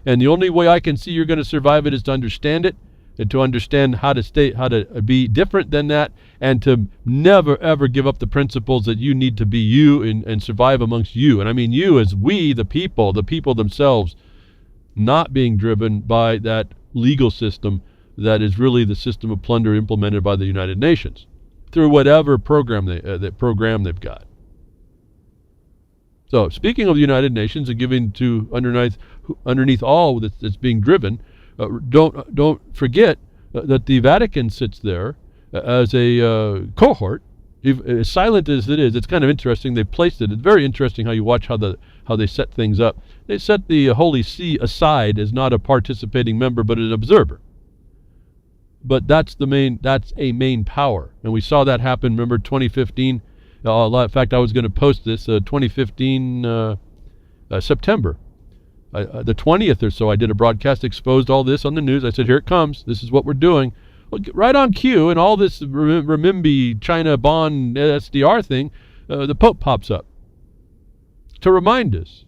And the only way I can see you're going to survive it is to understand it, and to understand how to be different than that, and to never ever give up the principles that you need to be you and survive amongst you. And I mean you as we, the people themselves, not being driven by that legal system that is really the system of plunder implemented by the United Nations through whatever program they've got. So speaking of the United Nations and giving to underneath all that's being driven, don't forget that the Vatican sits there as a cohort. As silent as it is, it's kind of interesting. They've placed it. It's very interesting how you watch how they set things up. They set the Holy See aside as not a participating member, but an observer. But that's a main power, and we saw that happen. Remember 2015? In fact, I was going to post this 2015 September. The 20th or so, I did a broadcast, exposed all this on the news. I said, here it comes. This is what we're doing. Well, right on cue, and all this renminbi China bond SDR thing, the Pope pops up to remind us.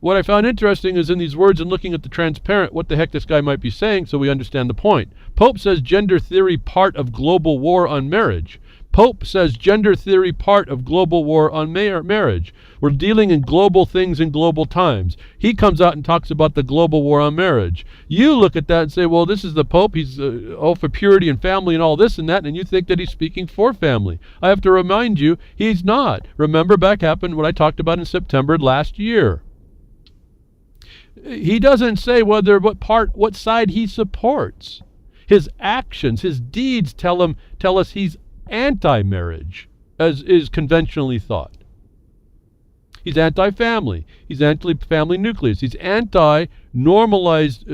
what I found interesting is in these words and looking at the transparent, what the heck this guy might be saying so we understand the point. Pope says gender theory part of global war on marriage. Pope says gender theory part of global war on marriage. We're dealing in global things in global times. He comes out and talks about the global war on marriage. You look at that and say, well, this is the Pope. He's all for purity and family and all this and that, and you think that he's speaking for family. I have to remind you, he's not. Remember back happened what I talked about in September last year. He doesn't say what side he supports. His actions, his deeds tell us he's anti-marriage, as is conventionally thought. He's anti-family. He's anti-family nucleus. He's anti-normalized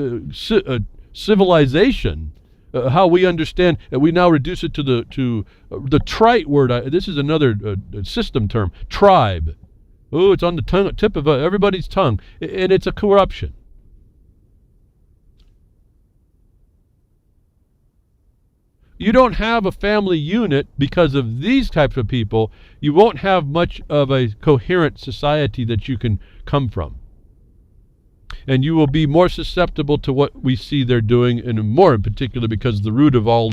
civilization. How we understand, we now reduce it to the trite word. This is another system term, tribe. Oh, it's on the tip of everybody's tongue, and it's a corruption. You don't have a family unit because of these types of people. You won't have much of a coherent society that you can come from. And you will be more susceptible to what we see they're doing, and more in particular because the root of all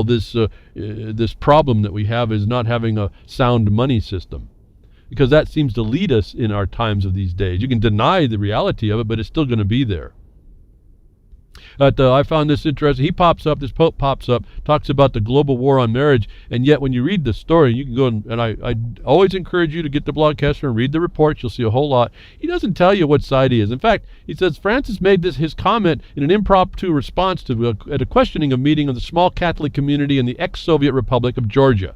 this this problem that we have is not having a sound money system. Because that seems to lead us in our times of these days. You can deny the reality of it, but it's still going to be there. I found this interesting. This Pope pops up, talks about the global war on marriage, and yet when you read the story, you can go and I always encourage you to get the Blogcaster and read the reports. You'll see a whole lot. He doesn't tell you what side he is. In fact, he says Francis made his comment in an impromptu response at a questioning of meeting of the small Catholic community in the ex-Soviet Republic of Georgia.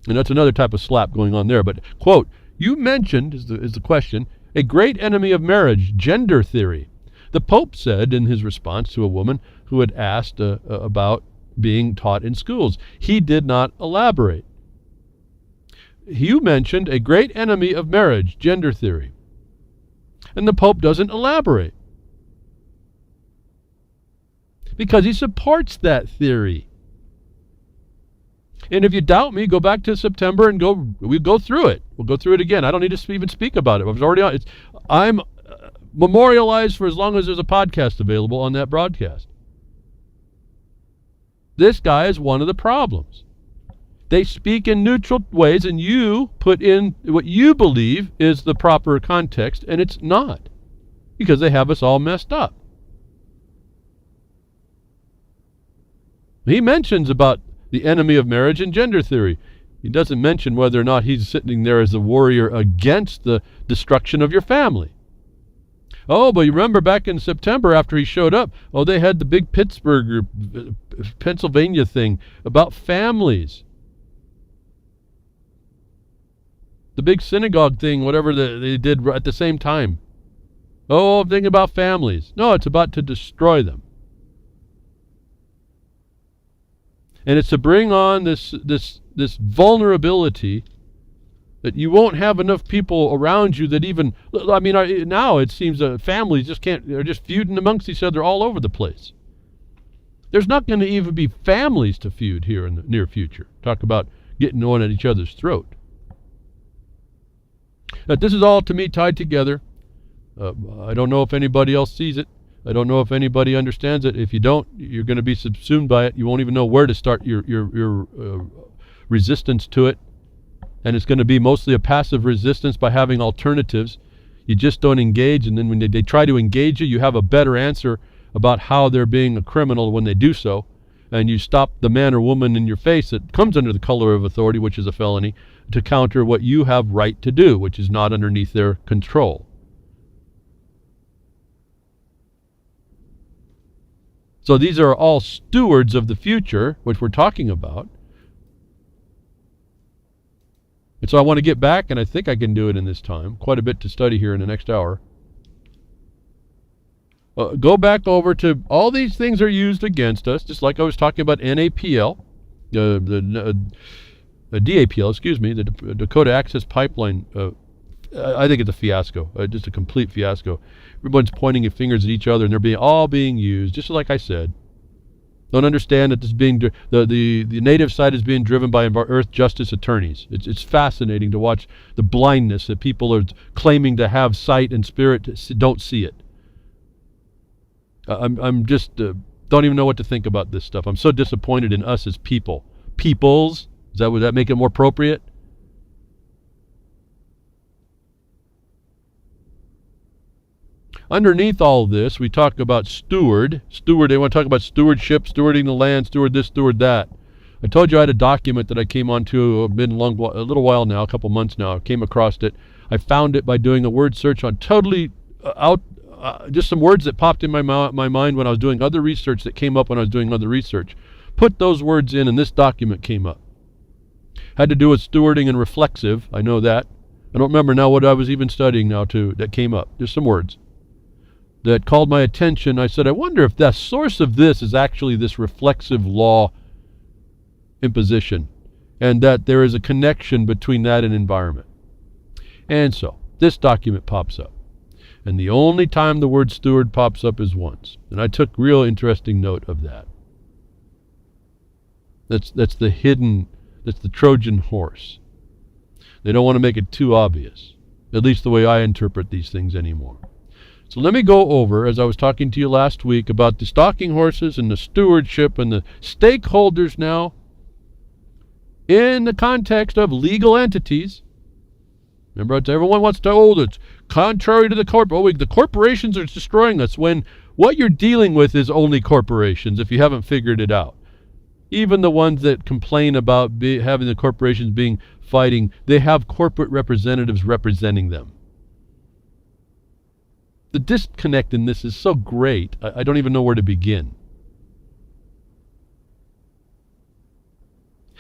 And that's another type of slap going on there. But, quote, you mentioned, is the question, a great enemy of marriage, gender theory. The Pope said in his response to a woman who had asked about being taught in schools. He did not elaborate. You mentioned a great enemy of marriage, gender theory. And the Pope doesn't elaborate. Because he supports that theory. And if you doubt me, go back to September and we'll go through it. We'll go through it again. I don't need to even speak about it. I was already on. I'm memorialized for as long as there's a podcast available on that broadcast. This guy is one of the problems. They speak in neutral ways, and you put in what you believe is the proper context, and it's not, because they have us all messed up. He mentions about the enemy of marriage and gender theory. He doesn't mention whether or not he's sitting there as a warrior against the destruction of your family. Oh, but you remember back in September after he showed up, they had the big Pittsburgh or Pennsylvania thing about families. The big synagogue thing, whatever they did at the same time. Oh, I'm thinking about families. No, it's about to destroy them. And it's to bring on this vulnerability that you won't have enough people around you that even, now it seems families they're just feuding amongst each other all over the place. There's not going to even be families to feud here in the near future. Talk about getting on at each other's throat. But this is all, to me, tied together. I don't know if anybody else sees it. I don't know if anybody understands it. If you don't, you're going to be subsumed by it. You won't even know where to start your resistance to it. And it's going to be mostly a passive resistance by having alternatives. You just don't engage, and then when they try to engage you, you have a better answer about how they're being a criminal when they do so. And you stop the man or woman in your face that comes under the color of authority, which is a felony, to counter what you have right to do, which is not underneath their control. So these are all stewards of the future, which we're talking about. And so I want to get back, and I think I can do it in this time. Quite a bit to study here in the next hour. Go back over to all these things are used against us, just like I was talking about NAPL, the DAPL, excuse me, the Dakota Access Pipeline. I think it's a fiasco, just a complete fiasco. Everyone's pointing fingers at each other, and they're all being used, just like I said. Don't understand that this being the native side is being driven by earth justice attorneys. It's fascinating to watch the blindness that people are claiming to have sight and spirit don't see it. I'm just don't even know what to think about this stuff. I'm so disappointed in us as people. Peoples, would that make it more appropriate? Underneath all this, we talk about steward. They want to talk about stewardship, stewarding the land, steward this, steward that. I told you I had a document that I came onto a little while now, a couple months now. I came across it. I found it by doing a word search on totally just some words that popped in my mind when I was doing other research that came up when I was doing other research. Put those words in and this document came up. Had to do with stewarding and reflexive. I know that. I don't remember now what I was even studying now too that came up. Just some words that called my attention. I said, I wonder if the source of this is actually this reflexive law imposition, and that there is a connection between that and environment. And so, this document pops up. And the only time the word steward pops up is once. And I took real interesting note of that. That's the Trojan horse. They don't want to make it too obvious, at least the way I interpret these things anymore. So let me go over, as I was talking to you last week, about the stalking horses and the stewardship and the stakeholders now in the context of legal entities. Remember, everyone wants to, it's contrary to the the corporations are destroying us, when what you're dealing with is only corporations, if you haven't figured it out. Even the ones that complain about having the corporations being fighting, they have corporate representatives representing them. The disconnect in this is so great, I don't even know where to begin.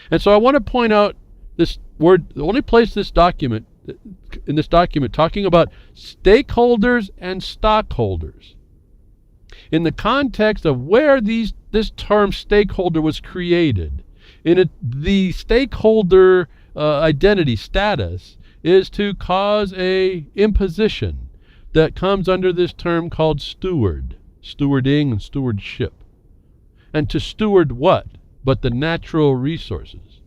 And so I want to point out this word, the only place in this document talking about stakeholders and stockholders, in the context of where this term stakeholder was created, the stakeholder identity status is to cause a imposition that comes under this term called stewarding and stewardship. And to steward what? But the natural resources.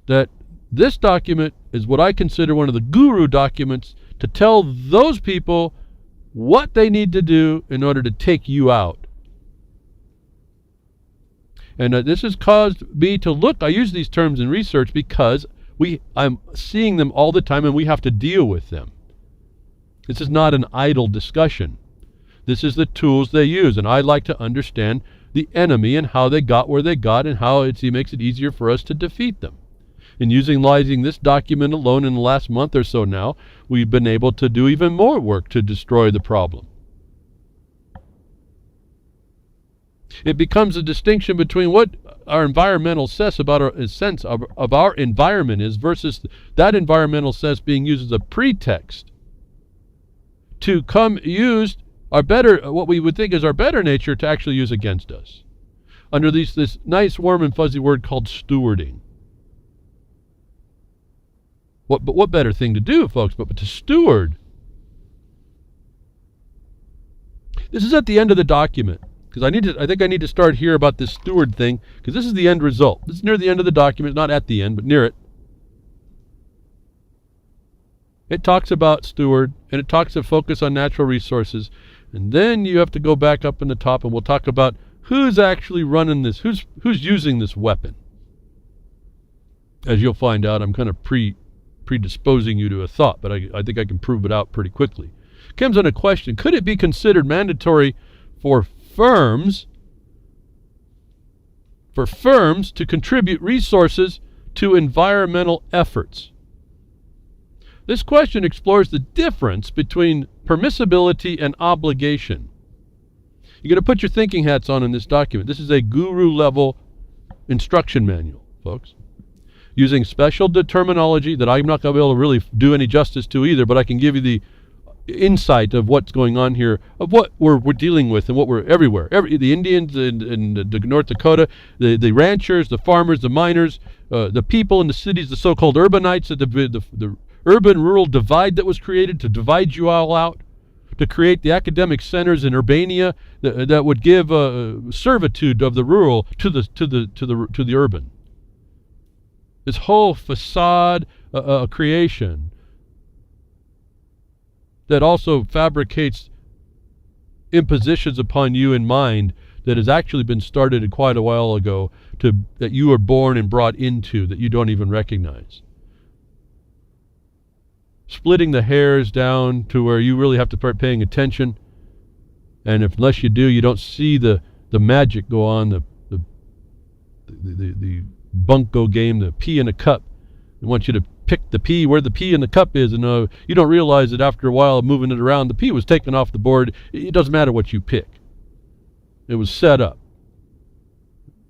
That this document is what I consider one of the guru documents to tell those people what they need to do in order to take you out. And this has caused me to look, I use these terms in research because I'm seeing them all the time and we have to deal with them. This is not an idle discussion. This is the tools they use, and I like to understand the enemy and how they got where they got and how it makes it easier for us to defeat them. And utilizing this document alone in the last month or so now, we've been able to do even more work to destroy the problem. It becomes a distinction between what our environmental sense about our environment is versus that environmental sense being used as a pretext to use what we would think is our better nature to actually use against us. Under this nice, warm, and fuzzy word called stewarding. What better thing to do, folks, but to steward? This is at the end of the document, because I think I need to start here about this steward thing, because this is the end result. This is near the end of the document, not at the end, but near it. It talks about steward, and it talks of focus on natural resources. And then you have to go back up in the top, and we'll talk about who's actually running this, who's using this weapon. As you'll find out, I'm kind of predisposing you to a thought, but I think I can prove it out pretty quickly. Comes on a question, could it be considered mandatory for firms to contribute resources to environmental efforts? This question explores the difference between permissibility and obligation. You're going to put your thinking hats on in this document. This is a guru-level instruction manual, folks, using special terminology that I'm not going to be able to really do any justice to either, but I can give you the insight of what's going on here, of what we're dealing with and what we're everywhere. The Indians in North Dakota, the ranchers, the farmers, the miners, the people in the cities, the so-called urbanites, the urban-rural divide that was created to divide you all out, to create the academic centers in Urbania that would give servitude of the rural to the urban. This whole facade creation that also fabricates impositions upon you in mind that has actually been started quite a while ago, that you were born and brought into, that you don't even recognize. Splitting the hairs down to where you really have to start paying attention, and unless you do, you don't see the magic go on, the bunco game, the pea in a cup. They want you to pick the pea where the pea in the cup is, and you don't realize that after a while of moving it around, the pea was taken off the board. It doesn't matter what you pick. It was set up.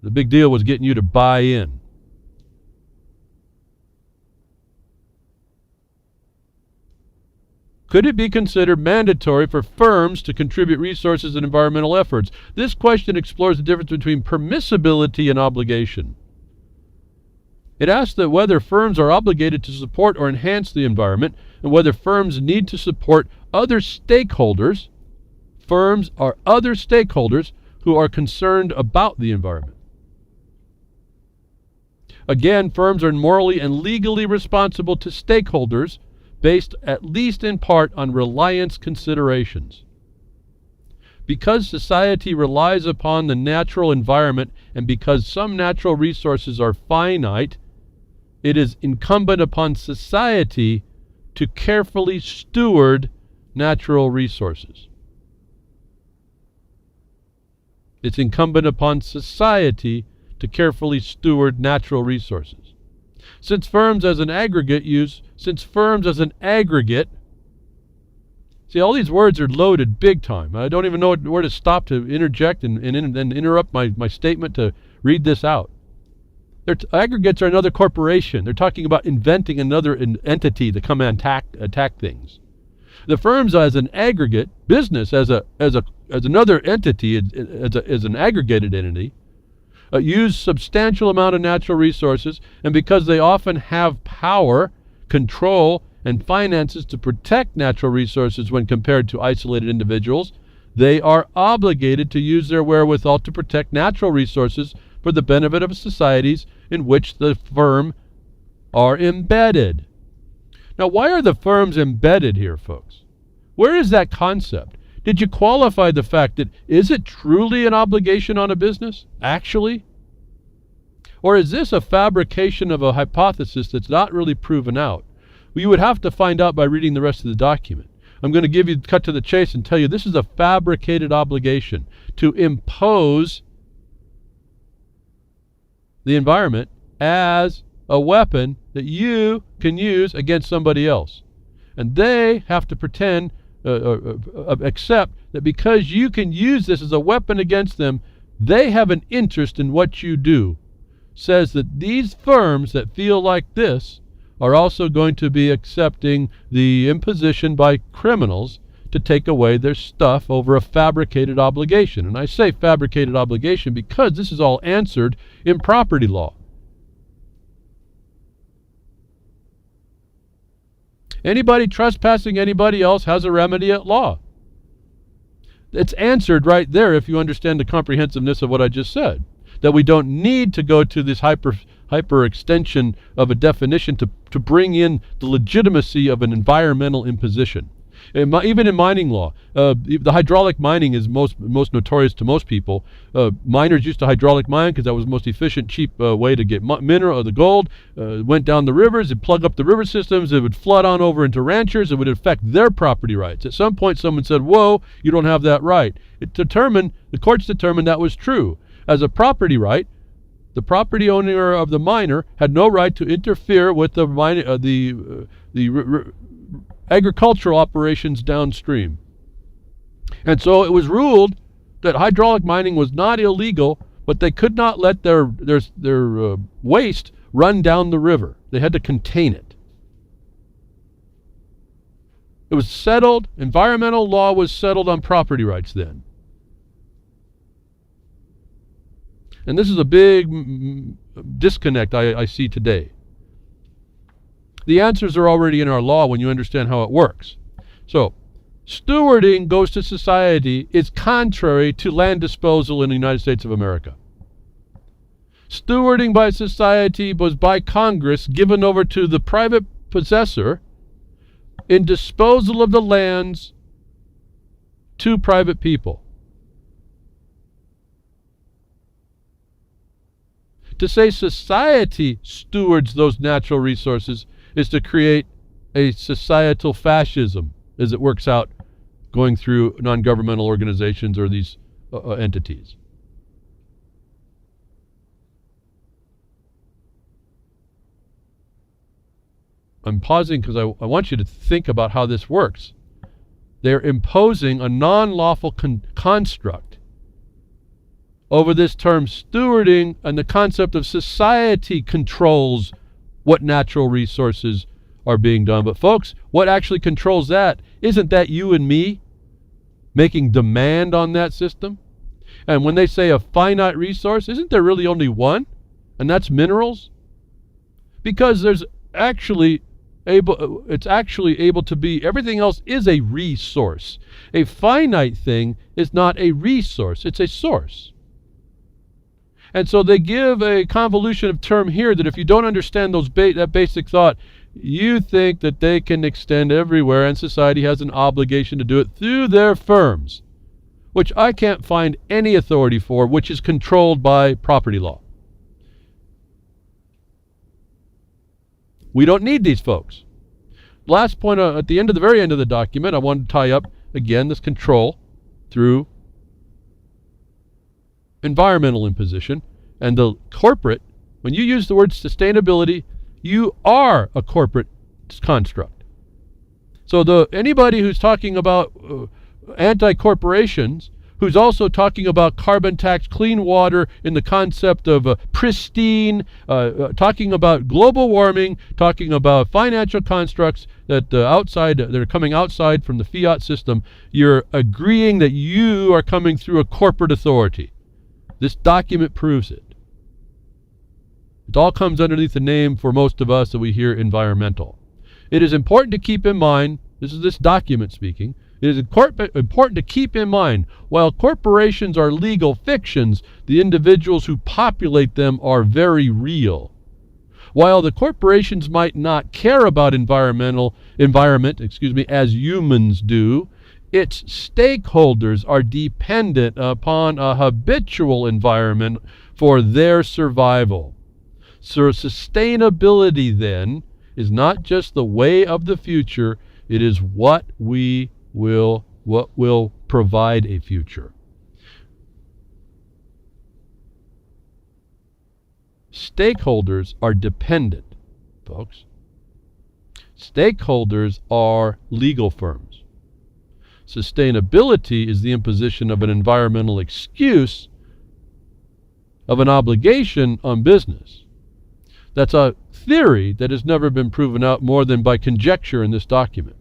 The big deal was getting you to buy in. Could it be considered mandatory for firms to contribute resources and environmental efforts? This question explores the difference between permissibility and obligation. It asks that whether firms are obligated to support or enhance the environment, and whether firms need to support other stakeholders. Firms are other stakeholders who are concerned about the environment. Again, firms are morally and legally responsible to stakeholders based at least in part on reliance considerations. Because society relies upon the natural environment and because some natural resources are finite, it is incumbent upon society to carefully steward natural resources. It's incumbent upon society to carefully steward natural resources. Since firms as an aggregate, see, all these words are loaded big time. I don't even know where to stop to interject and interrupt my statement to read this out. Aggregates are another corporation. They're talking about inventing another entity to come and attack things. The firms as an aggregate, business as another entity, as an aggregated entity, use substantial amount of natural resources, and because they often have power, control, and finances to protect natural resources when compared to isolated individuals, they are obligated to use their wherewithal to protect natural resources for the benefit of societies in which the firm are embedded. Now, why are the firms embedded here, folks? Where is that concept? Did you qualify the fact that, is it truly an obligation on a business, actually? Or is this a fabrication of a hypothesis that's not really proven out? Well, you would have to find out by reading the rest of the document. I'm going to cut to the chase and tell you this is a fabricated obligation to impose the environment as a weapon that you can use against somebody else. And they have to pretend, accept that because you can use this as a weapon against them, they have an interest in what you do. Says that these firms that feel like this are also going to be accepting the imposition by criminals to take away their stuff over a fabricated obligation. And I say fabricated obligation because this is all answered in property law. Anybody trespassing anybody else has a remedy at law. It's answered right there if you understand the comprehensiveness of what I just said. That we don't need to go to this hyper extension of a definition to bring in the legitimacy of an environmental imposition. Even in mining law, the hydraulic mining is most notorious to most people. Miners used to hydraulic mine because that was the most efficient, cheap way to get mineral, the gold. Went down the rivers, it'd plug up the river systems, it would flood on over into ranchers, it would affect their property rights. At some point someone said, whoa, you don't have that right. The courts determined that was true. As a property right, the property owner of the miner had no right to interfere with the agricultural operations downstream. And so it was ruled that hydraulic mining was not illegal, but they could not let their waste run down the river. They had to contain it. It was settled, environmental law was settled on property rights then. And this is a big disconnect I see today. The answers are already in our law when you understand how it works. So, Stewarding goes to society is contrary to land disposal in the United States of America. Stewarding by society was by Congress given over to the private possessor in disposal of the lands to private people. To say society stewards those natural resources is to create a societal fascism as it works out going through non-governmental organizations or these entities. I'm pausing because I want you to think about how this works. They're imposing a non-lawful construct over this term stewarding, and the concept of society controls what natural resources are being done. But folks, what actually controls that? Isn't that you and me making demand on that system? And when they say a finite resource, isn't there really only one? And that's minerals? Because it's actually able to be, everything else is a resource. A finite thing is not a resource, it's a source. And so they give a convolution of term here that if you don't understand that basic thought, you think that they can extend everywhere and society has an obligation to do it through their firms, which I can't find any authority for, which is controlled by property law. We don't need these folks. Last point, at the very end of the document, I want to tie up, again, this control through environmental imposition. And the corporate, when you use the word sustainability, you are a corporate construct. So anybody who's talking about anti-corporations, who's also talking about carbon tax, clean water in the concept of pristine, talking about global warming, talking about financial constructs that are coming outside from the fiat system, you're agreeing that you are coming through a corporate authority. This document proves it. It all comes underneath the name for most of us that we hear environmental. It is important to keep in mind, this is this document speaking, it is important to keep in mind, while corporations are legal fictions, the individuals who populate them are very real. While the corporations might not care about environment, as humans do, its stakeholders are dependent upon a habitual environment for their survival. So sustainability, then, is not just the way of the future, it is what will provide a future. Stakeholders are dependent, folks. Stakeholders are legal firms. Sustainability is the imposition of an environmental excuse of an obligation on business. That's a theory that has never been proven out more than by conjecture in this document.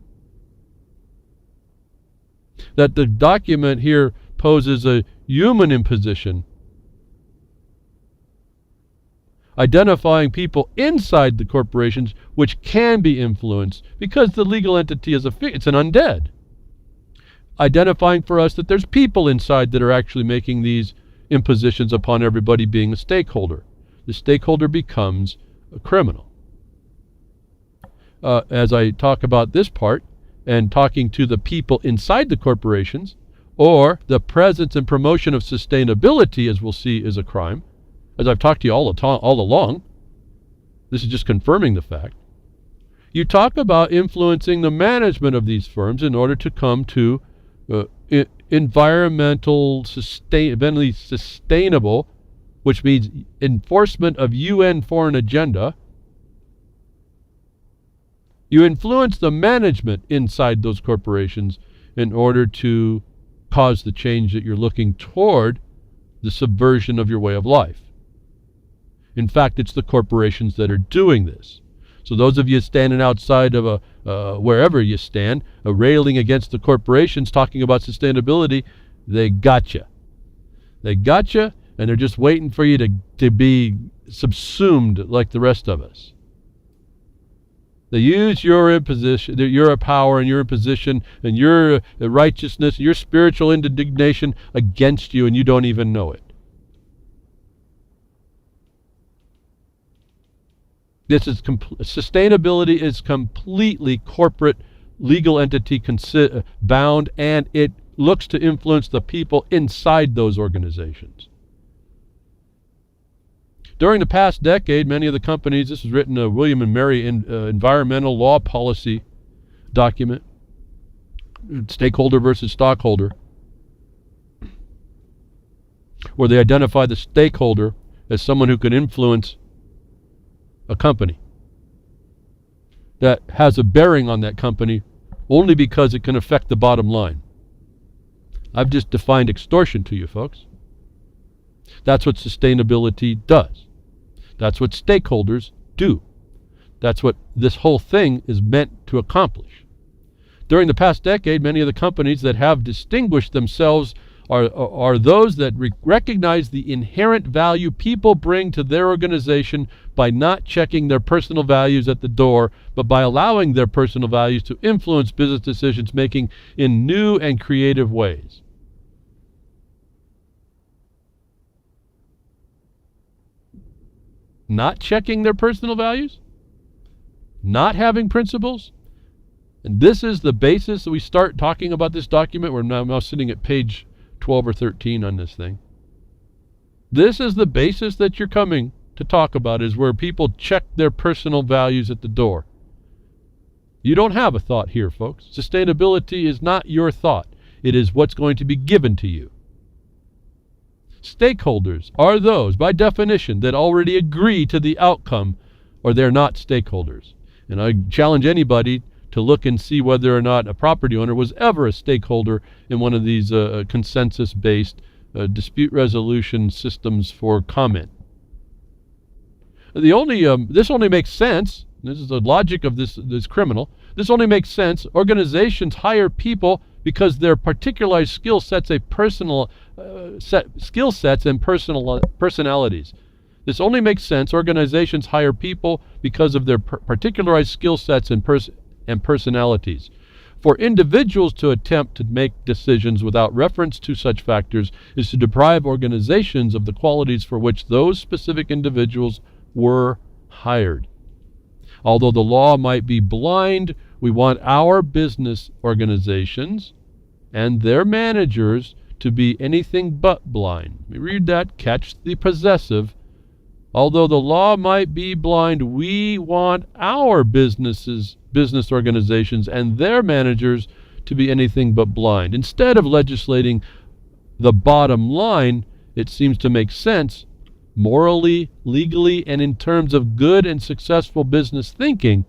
That the document here poses a human imposition, identifying people inside the corporations which can be influenced because the legal entity is it's an undead. Identifying for us that there's people inside that are actually making these impositions upon everybody being a stakeholder. The stakeholder becomes a criminal. As I talk about this part and talking to the people inside the corporations, or the presence and promotion of sustainability, as we'll see, is a crime. As I've talked to you all along, this is just confirming the fact. You talk about influencing the management of these firms in order to come to environmentally sustainable, which means enforcement of UN foreign agenda. You influence the management inside those corporations in order to cause the change that you're looking toward, the subversion of your way of life. In fact, it's the corporations that are doing this. So those of you standing outside of wherever you stand, railing against the corporations, talking about sustainability, they got you. They got you, and they're just waiting for you to be subsumed like the rest of us. They use your imposition, your power and your imposition and your righteousness, your spiritual indignation against you, and you don't even know it. Sustainability is completely corporate, legal entity bound, and it looks to influence the people inside those organizations. During the past decade, many of the companies, this was written in a William and Mary environmental law policy document, stakeholder versus stockholder, where they identify the stakeholder as someone who can influence a company that has a bearing on that company only because it can affect the bottom line. I've just defined extortion to you, folks. That's what sustainability does. That's what stakeholders do. That's what this whole thing is meant to accomplish. During the past decade, many of the companies that have distinguished themselves are those that recognize the inherent value people bring to their organization by not checking their personal values at the door, but by allowing their personal values to influence business decisions making in new and creative ways. Not checking their personal values, not having principles. And this is the basis that we start talking about this document. We're now sitting at page 12 or 13 on this thing. This is the basis that you're coming to talk about, is where people check their personal values at the door. You don't have a thought here, folks. Sustainability is not your thought. It is what's going to be given to you. Stakeholders are those, by definition, that already agree to the outcome, or they're not stakeholders. And I challenge anybody to look and see whether or not a property owner was ever a stakeholder in one of these consensus-based dispute resolution systems for comment. This only makes sense. This is the logic of this criminal. This only makes sense. Organizations hire people because their particularized skill sets and personalities. This only makes sense. Organizations hire people because of their particularized skill sets and personalities. For individuals to attempt to make decisions without reference to such factors is to deprive organizations of the qualities for which those specific individuals were hired. Although the law might be blind, we want our business organizations and their managers to be anything but blind. Let me read that. Catch the possessive. Although the law might be blind, we want our business organizations and their managers to be anything but blind. Instead of legislating the bottom line, it seems to make sense, morally, legally, and in terms of good and successful business thinking,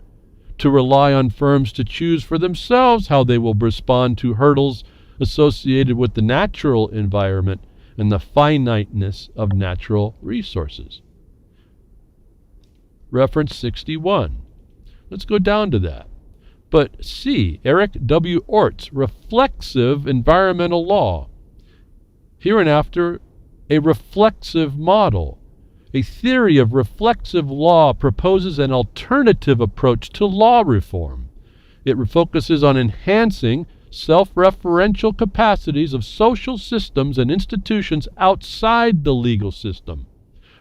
to rely on firms to choose for themselves how they will respond to hurdles associated with the natural environment and the finiteness of natural resources. Reference 61. Let's go down to that. But C, Eric W. Ort's reflexive environmental law. Hereinafter, a reflexive model. A theory of reflexive law proposes an alternative approach to law reform. It focuses on enhancing self-referential capacities of social systems and institutions outside the legal system,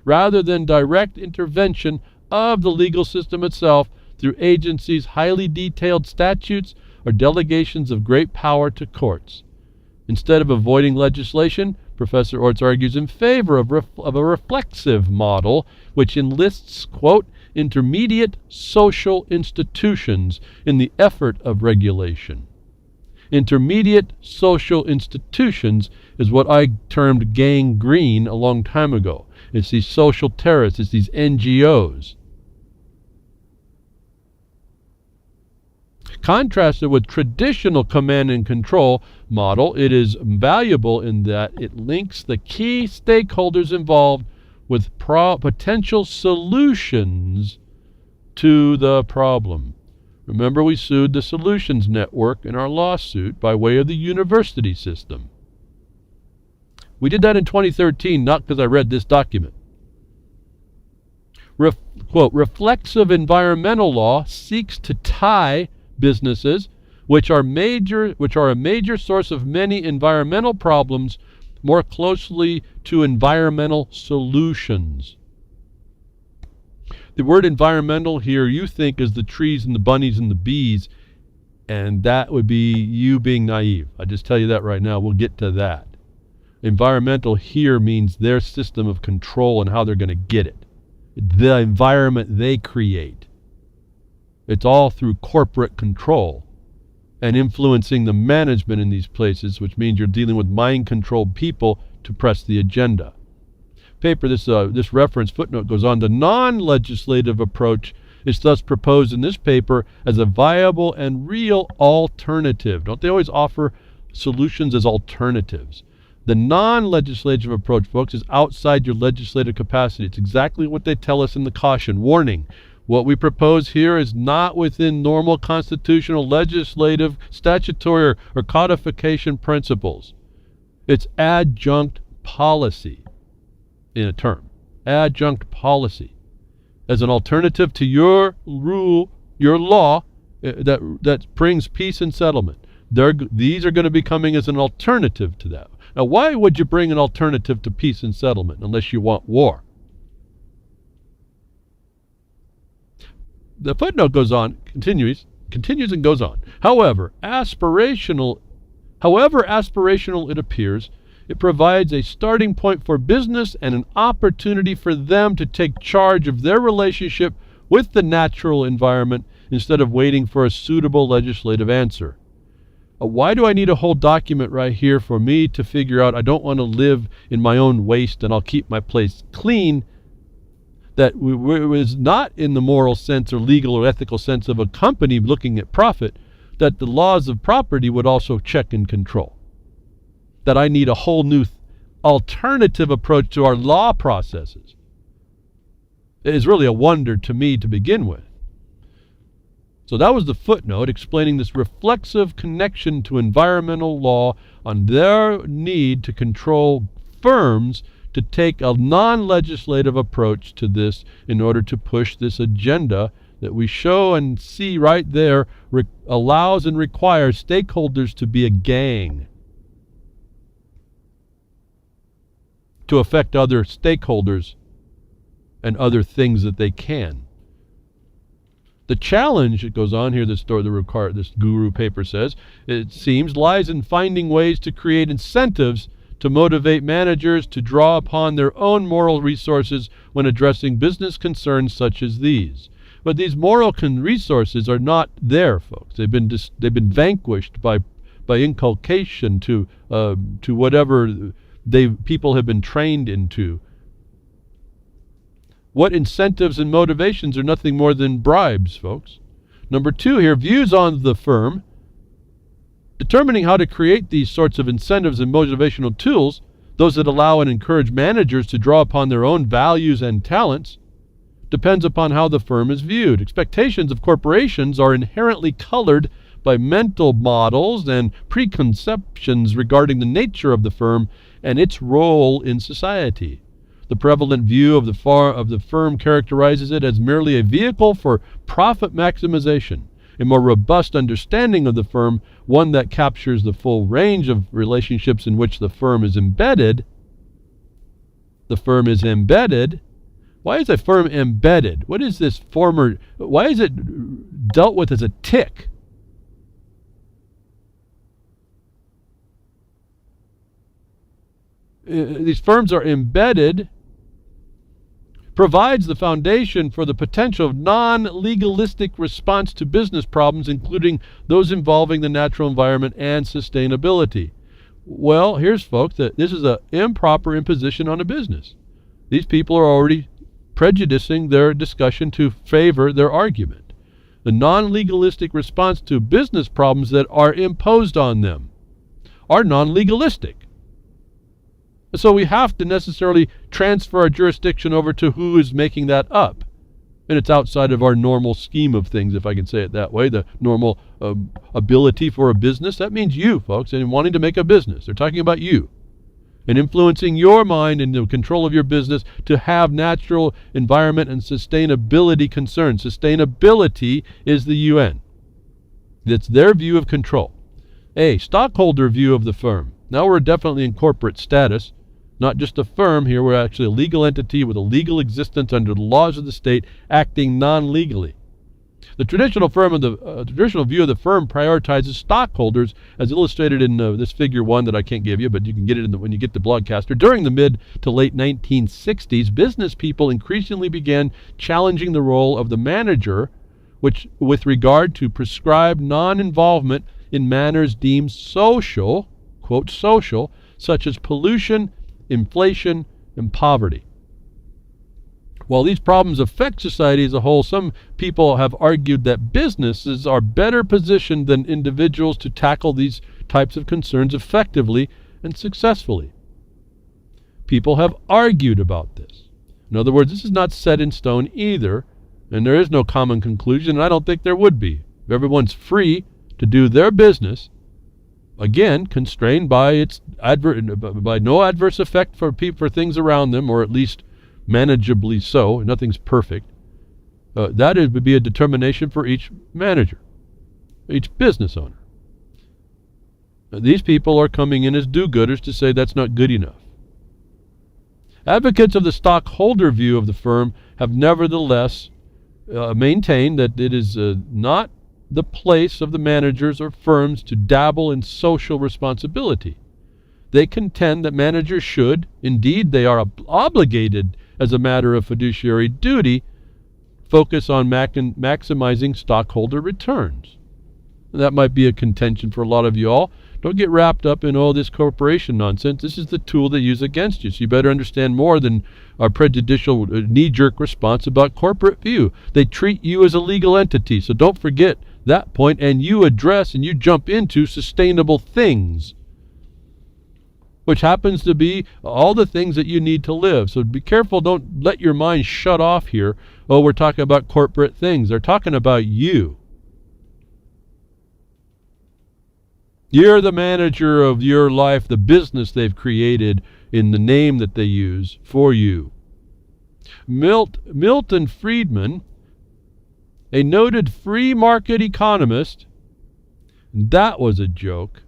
rather than direct intervention of the legal system itself through agencies' highly detailed statutes or delegations of great power to courts. Instead of avoiding legislation, Professor Orts argues in favor of a reflexive model which enlists, quote, intermediate social institutions in the effort of regulation. Intermediate social institutions is what I termed GangGreen a long time ago. It's these social terrorists, it's these NGOs. Contrasted with traditional command and control model, it is valuable in that it links the key stakeholders involved with potential solutions to the problem. Remember, we sued the Solutions Network in our lawsuit by way of the university system. We did that in 2013, not because I read this document. Quote, reflexive environmental law seeks to tie businesses, which are a major source of many environmental problems, more closely to environmental solutions. The word environmental here you think is the trees and the bunnies and the bees, and that would be you being naive. I just tell you that right now. We'll get to that. Environmental here means their system of control and how they're going to get it. The environment they create. It's all through corporate control and influencing the management in these places, which means you're dealing with mind-controlled people to press the agenda. This reference footnote goes on. The non-legislative approach is thus proposed in this paper as a viable and real alternative. Don't they always offer solutions as alternatives? The non-legislative approach, folks, is outside your legislative capacity. It's exactly what they tell us in the caution. Warning, what we propose here is not within normal constitutional, legislative, statutory, or codification principles. It's adjunct policy in a term. Adjunct policy. As an alternative to your rule, your law, that brings peace and settlement. These are going to be coming as an alternative to that. Now, why would you bring an alternative to peace and settlement unless you want war? The footnote goes on, continues and goes on. However aspirational it appears, it provides a starting point for business and an opportunity for them to take charge of their relationship with the natural environment instead of waiting for a suitable legislative answer. Why do I need a whole document right here for me to figure out I don't want to live in my own waste and I'll keep my place clean? That was not in the moral sense or legal or ethical sense of a company looking at profit, that the laws of property would also check and control. That I need a whole new alternative approach to our law processes. It is really a wonder to me to begin with. So that was the footnote explaining this reflexive connection to environmental law on their need to control firms to take a non-legislative approach to this in order to push this agenda that we show and see right there allows and requires stakeholders to be a gang to affect other stakeholders and other things that they can. The challenge, it goes on here, this guru paper says, it seems, lies in finding ways to create incentives to motivate managers to draw upon their own moral resources when addressing business concerns such as these. But these moral resources are not there, folks. They've been vanquished by inculcation to whatever people have been trained into. What incentives and motivations are nothing more than bribes, folks. Number 2 here, views on the firm. Determining how to create these sorts of incentives and motivational tools, those that allow and encourage managers to draw upon their own values and talents, depends upon how the firm is viewed. Expectations of corporations are inherently colored by mental models and preconceptions regarding the nature of the firm and its role in society. The prevalent view of the firm characterizes it as merely a vehicle for profit maximization. A more robust understanding of the firm, one that captures the full range of relationships in which the firm is embedded. The firm is embedded. Why is a firm embedded? What is this why is it dealt with as a tick? These firms are embedded, provides the foundation for the potential of non-legalistic response to business problems, including those involving the natural environment and sustainability. Well, here's folks, that this is an improper imposition on a business. These people are already prejudicing their discussion to favor their argument. The non-legalistic response to business problems that are imposed on them are non-legalistic. So we have to necessarily transfer our jurisdiction over to who is making that up. And it's outside of our normal scheme of things, if I can say it that way, the normal ability for a business. That means you, folks, and wanting to make a business. They're talking about you. and influencing your mind and the control of your business to have natural environment and sustainability concerns. Sustainability is the UN. It's their view of control. A stockholder view of the firm. Now we're definitely in corporate status. Not just a firm here, we're actually a legal entity with a legal existence under the laws of the state, acting non-legally. The traditional view of the firm prioritizes stockholders, as illustrated in this figure 1 that I can't give you, but you can get it when you get the Blogcaster. During the mid to late 1960s, business people increasingly began challenging the role of the manager, which, with regard to prescribed non-involvement in matters deemed social, quote social, such as pollution, inflation, and poverty. While these problems affect society as a whole, some people have argued that businesses are better positioned than individuals to tackle these types of concerns effectively and successfully. People have argued about this. In other words, this is not set in stone either, and there is no common conclusion, and I don't think there would be. Everyone's free to do their business, again, constrained by by no adverse effect for things around them, or at least manageably so. Nothing's perfect. That would be a determination for each manager, each business owner. These people are coming in as do-gooders to say that's not good enough. Advocates of the stockholder view of the firm have nevertheless maintained that it is not the place of the managers or firms to dabble in social responsibility. They contend that managers should, indeed they are obligated as a matter of fiduciary duty, focus on maximizing stockholder returns. That might be a contention for a lot of you all. Don't get wrapped up in all this corporation nonsense. This is the tool they use against you. So you better understand more than our prejudicial knee-jerk response about corporate view. They treat you as a legal entity. So don't forget that point, and you address and you jump into sustainable things, which happens to be all the things that you need to live. So be careful. Don't let your mind shut off here. Oh, we're talking about corporate things. They're talking about you. You're the manager of your life, the business they've created in the name that they use for you. Milton Friedman, a noted free market economist, that was a joke.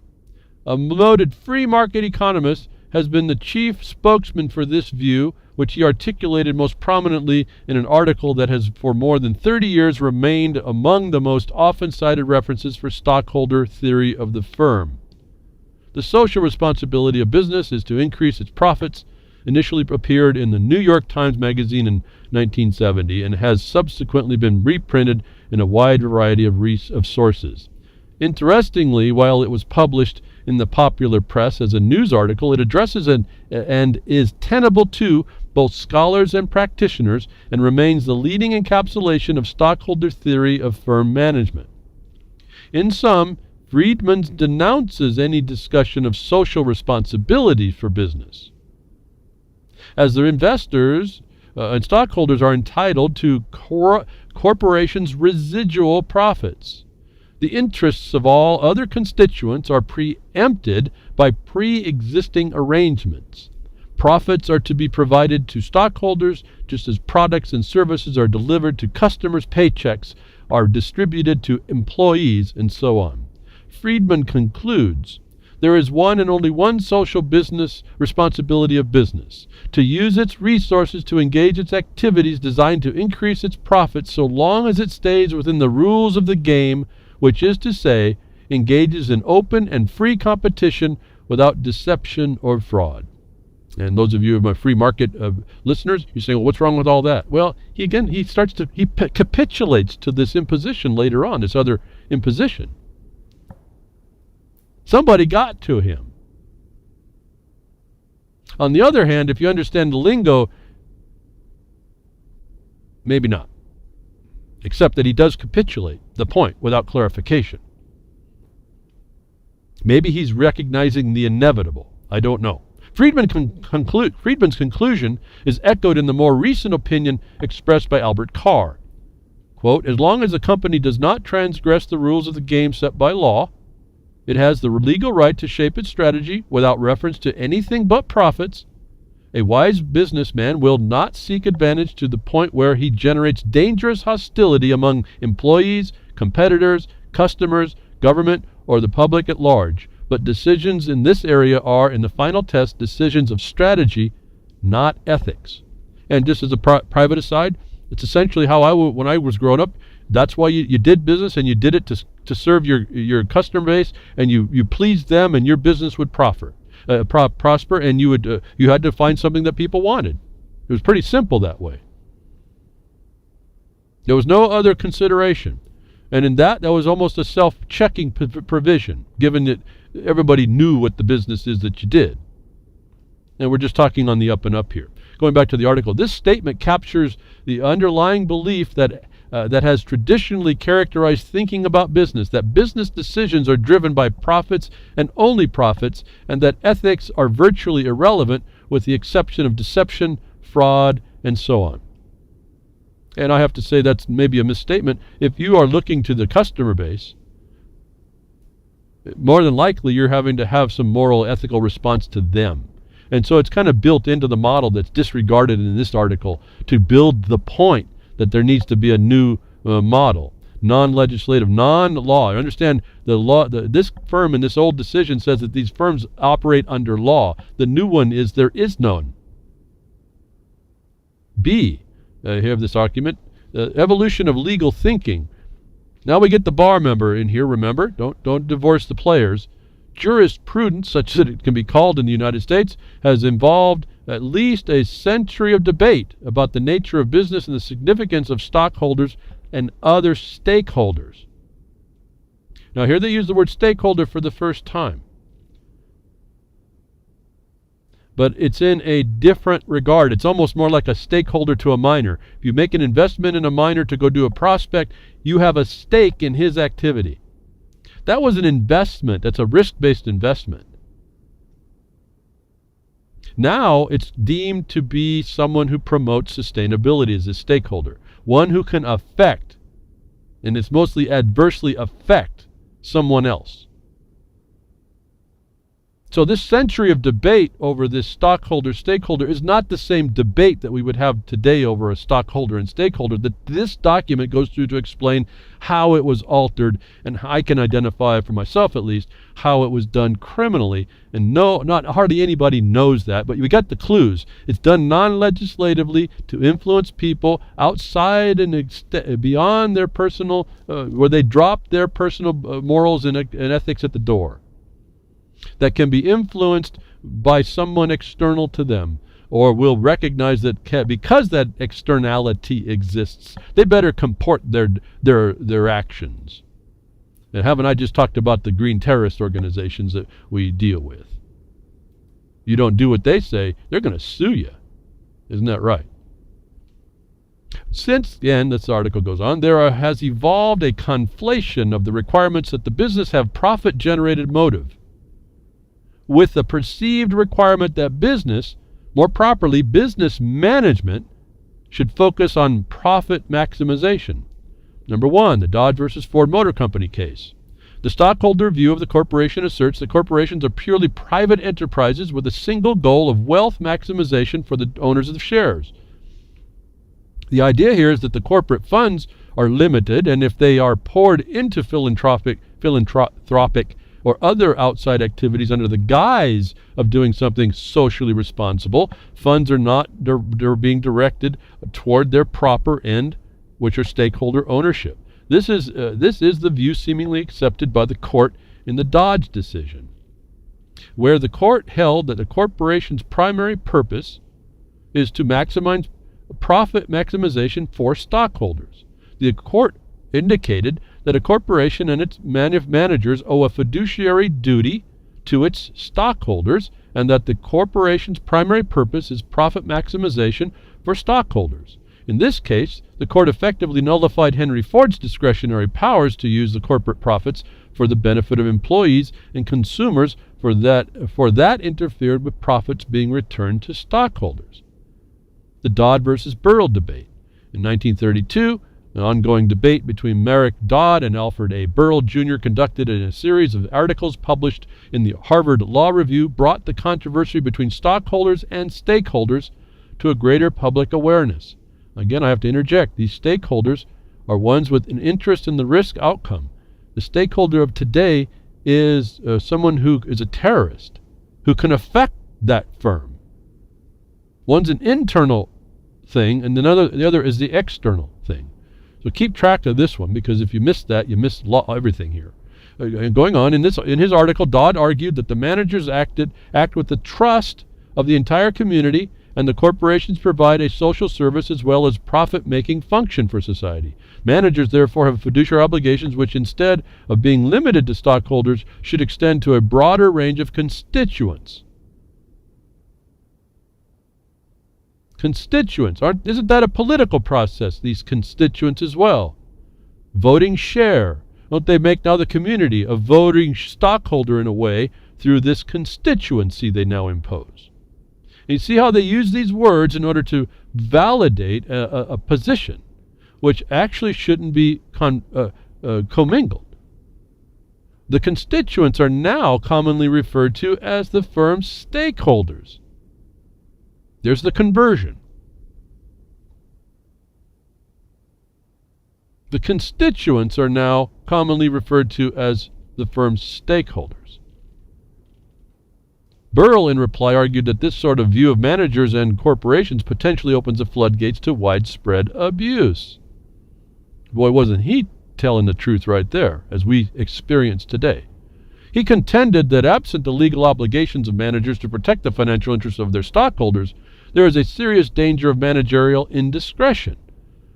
A noted free market economist has been the chief spokesman for this view, which he articulated most prominently in an article that has for more than 30 years remained among the most often cited references for stockholder theory of the firm. The social responsibility of business is to increase its profits. Initially appeared in the New York Times Magazine in 1970 and has subsequently been reprinted in a wide variety of sources. Interestingly, while it was published in the popular press as a news article, it addresses and is tenable to both scholars and practitioners, and remains the leading encapsulation of stockholder theory of firm management. In sum, Friedman denounces any discussion of social responsibility for business, as their investors and stockholders are entitled to corporations' residual profits. The interests of all other constituents are preempted by pre-existing arrangements. Profits are to be provided to stockholders, just as products and services are delivered to customers, paychecks are distributed to employees, and so on. Friedman concludes, there is one and only one social business responsibility of business: to use its resources to engage its activities designed to increase its profits so long as it stays within the rules of the game, which is to say, engages in open and free competition without deception or fraud. And those of you of my free market listeners, you're saying, well, what's wrong with all that? Well, he capitulates to this imposition later on, this other imposition. Somebody got to him. On the other hand, if you understand the lingo, maybe not. Except that he does capitulate the point without clarification. Maybe he's recognizing the inevitable. I don't know. Friedman's conclusion is echoed in the more recent opinion expressed by Albert Carr. Quote, as long as the company does not transgress the rules of the game set by law, It has the legal right to shape its strategy without reference to anything but profits. A wise businessman will not seek advantage to the point where he generates dangerous hostility among employees, competitors, customers, government, or the public at large. But decisions in this area are, in the final test, decisions of strategy, not ethics. And just as a private aside, it's essentially how when I was growing up, that's why you did business, and you did it to serve your customer base, and you pleased them, and your business would prosper, and you had to find something that people wanted. It was pretty simple that way. There was no other consideration. And in that was almost a self-checking provision, given that everybody knew what the business is that you did. And we're just talking on the up and up here. Going back to the article, this statement captures the underlying belief that has traditionally characterized thinking about business, that business decisions are driven by profits and only profits, and that ethics are virtually irrelevant with the exception of deception, fraud, and so on. And I have to say that's maybe a misstatement. If you are looking to the customer base, more than likely you're having to have some moral, ethical response to them. And so it's kind of built into the model that's disregarded in this article to build the point that there needs to be a new model, non-legislative, non-law. I understand the law. This firm in this old decision says that these firms operate under law. The new one is there is none. B, here this argument, evolution of legal thinking. Now we get the bar member in here. Remember, don't divorce the players. Jurisprudence, such that it can be called in the United States, has involved at least a century of debate about the nature of business and the significance of stockholders and other stakeholders. Now here they use the word stakeholder for the first time. But it's in a different regard. It's almost more like a stakeholder to a miner. If you make an investment in a miner to go do a prospect, you have a stake in his activity. That was an investment. That's a risk-based investment. Now it's deemed to be someone who promotes sustainability as a stakeholder, one who can affect, and it's mostly adversely affect, someone else. So this century of debate over this stockholder-stakeholder is not the same debate that we would have today over a stockholder and stakeholder. This document goes through to explain how it was altered, and I can identify for myself at least how it was done criminally. And not hardly anybody knows that, but we got the clues. It's done non-legislatively to influence people outside and beyond their personal, where they drop their personal morals and ethics at the door. That can be influenced by someone external to them, or will recognize that because that externality exists, they better comport their actions. And haven't I just talked about the green terrorist organizations that we deal with? You don't do what they say, they're going to sue you. Isn't that right? Since then, this article goes on, has evolved a conflation of the requirements that the business have profit-generated motive with the perceived requirement that business, more properly business management, should focus on profit maximization. Number one, the Dodge versus Ford Motor Company case. The stockholder view of the corporation asserts that corporations are purely private enterprises with a single goal of wealth maximization for the owners of the shares. The idea here is that the corporate funds are limited, and if they are poured into philanthropic or other outside activities under the guise of doing something socially responsible, funds are not they're being directed toward their proper end, which are stakeholder ownership. This is the view seemingly accepted by the court in the Dodge decision, where the court held that the corporation's primary purpose is to maximize profit maximization for stockholders. The court indicated that a corporation and its managers owe a fiduciary duty to its stockholders, and that the corporation's primary purpose is profit maximization for stockholders. In this case, the court effectively nullified Henry Ford's discretionary powers to use the corporate profits for the benefit of employees and consumers, for that interfered with profits being returned to stockholders. The Dodd versus Burrell debate. In 1932, An ongoing debate between Merrick Dodd and Alfred A. Burrell Jr., conducted in a series of articles published in the Harvard Law Review, brought the controversy between stockholders and stakeholders to a greater public awareness. Again, I have to interject. These stakeholders are ones with an interest in the risk outcome. The stakeholder of today is someone who is a terrorist, who can affect that firm. One's an internal thing, and the other is the external thing. So keep track of this one, because if you miss that, you miss everything here. Going on, in his article, Dodd argued that the managers act with the trust of the entire community, and the corporations provide a social service as well as profit-making function for society. Managers, therefore, have fiduciary obligations which, instead of being limited to stockholders, should extend to a broader range of constituents. Constituents, isn't that a political process, these constituents as well? Voting share. Don't they make now the community a voting stockholder in a way through this constituency they now impose? And you see how they use these words in order to validate a position which actually shouldn't be commingled. The constituents are now commonly referred to as the firm's stakeholders. There's the conversion. The constituents are now commonly referred to as the firm's stakeholders. Burrell, in reply, argued that this sort of view of managers and corporations potentially opens the floodgates to widespread abuse. Boy, wasn't he telling the truth right there, as we experience today. He contended that absent the legal obligations of managers to protect the financial interests of their stockholders, there is a serious danger of managerial indiscretion.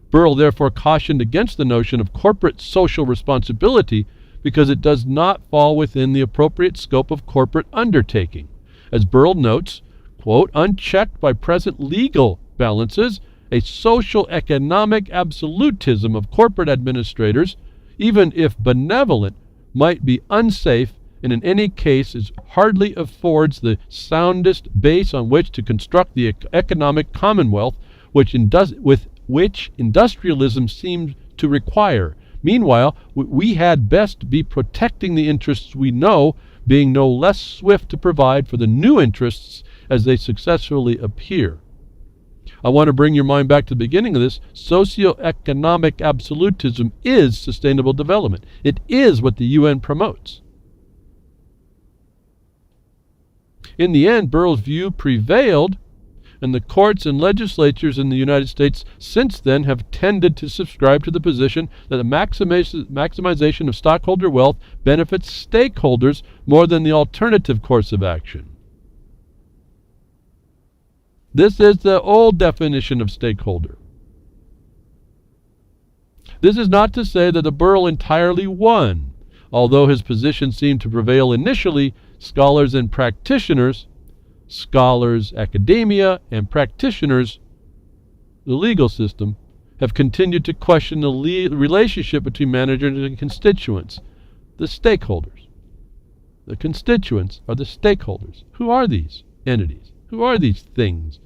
Burrell therefore cautioned against the notion of corporate social responsibility because it does not fall within the appropriate scope of corporate undertaking. As Burrell notes, quote, unchecked by present legal balances, a social economic absolutism of corporate administrators, even if benevolent, might be unsafe, and in any case it hardly affords the soundest base on which to construct the economic commonwealth which industrialism seems to require. Meanwhile, we had best be protecting the interests we know, being no less swift to provide for the new interests as they successfully appear. I want to bring your mind back to the beginning of this. Socioeconomic absolutism is sustainable development. It is what the UN promotes. In the end, Burrell's view prevailed, and the courts and legislatures in the United States since then have tended to subscribe to the position that the maximization of stockholder wealth benefits stakeholders more than the alternative course of action. This is the old definition of stakeholder. This is not to say that the Burrell entirely won. Although his position seemed to prevail initially, scholars, academia, and practitioners, the legal system, have continued to question the relationship between managers and constituents, the stakeholders. The constituents are the stakeholders. Who are these entities? Who are these things?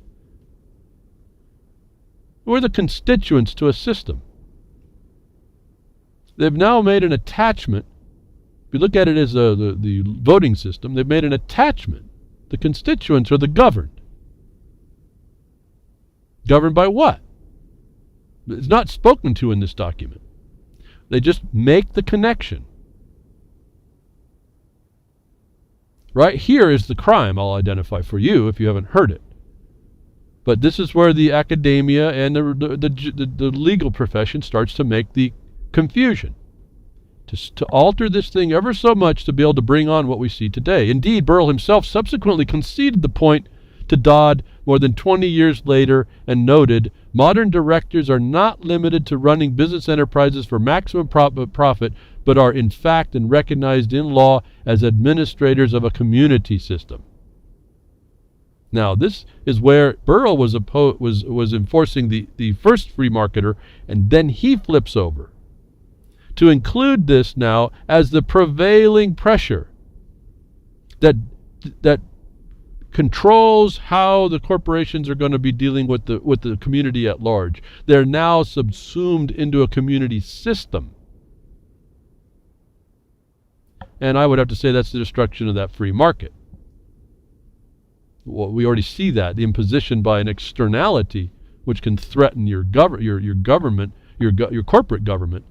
Who are the constituents to a system? They've now made an attachment. If you look at it as the voting system, they've made an attachment. The constituents are the governed. Governed by what? It's not spoken to in this document. They just make the connection. Right here is the crime I'll identify for you if you haven't heard it. But this is where the academia and the legal profession starts to make the confusion. To alter this thing ever so much to be able to bring on what we see today. Indeed, Burrell himself subsequently conceded the point to Dodd more than 20 years later and noted, modern directors are not limited to running business enterprises for maximum profit, but are in fact and recognized in law as administrators of a community system. Now, this is where Burrell was enforcing the first free marketer, and then he flips over to include this now as the prevailing pressure that controls how the corporations are going to be dealing with the community at large. They're now subsumed into a community system. And I would have to say that's the destruction of that free market. Well, we already see that, the imposition by an externality which can threaten your government, your corporate government,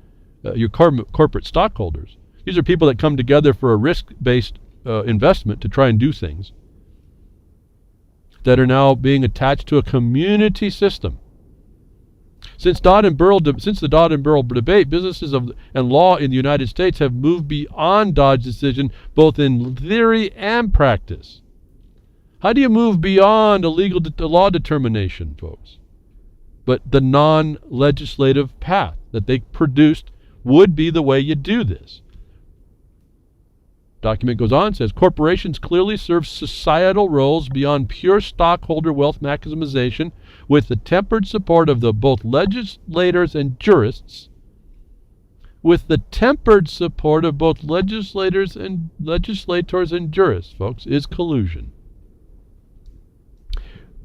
your corporate stockholders. These are people that come together for a risk-based investment to try and do things that are now being attached to a community system. Since the Dodd and Burl debate, businesses and law in the United States have moved beyond Dodd's decision, both in theory and practice. How do you move beyond a law determination, folks? But the non-legislative path that they produced would be the way you do this. Document goes on, says, corporations clearly serve societal roles beyond pure stockholder wealth maximization with the tempered support of both legislators and jurists. With the tempered support of both legislators and jurists, folks, is collusion.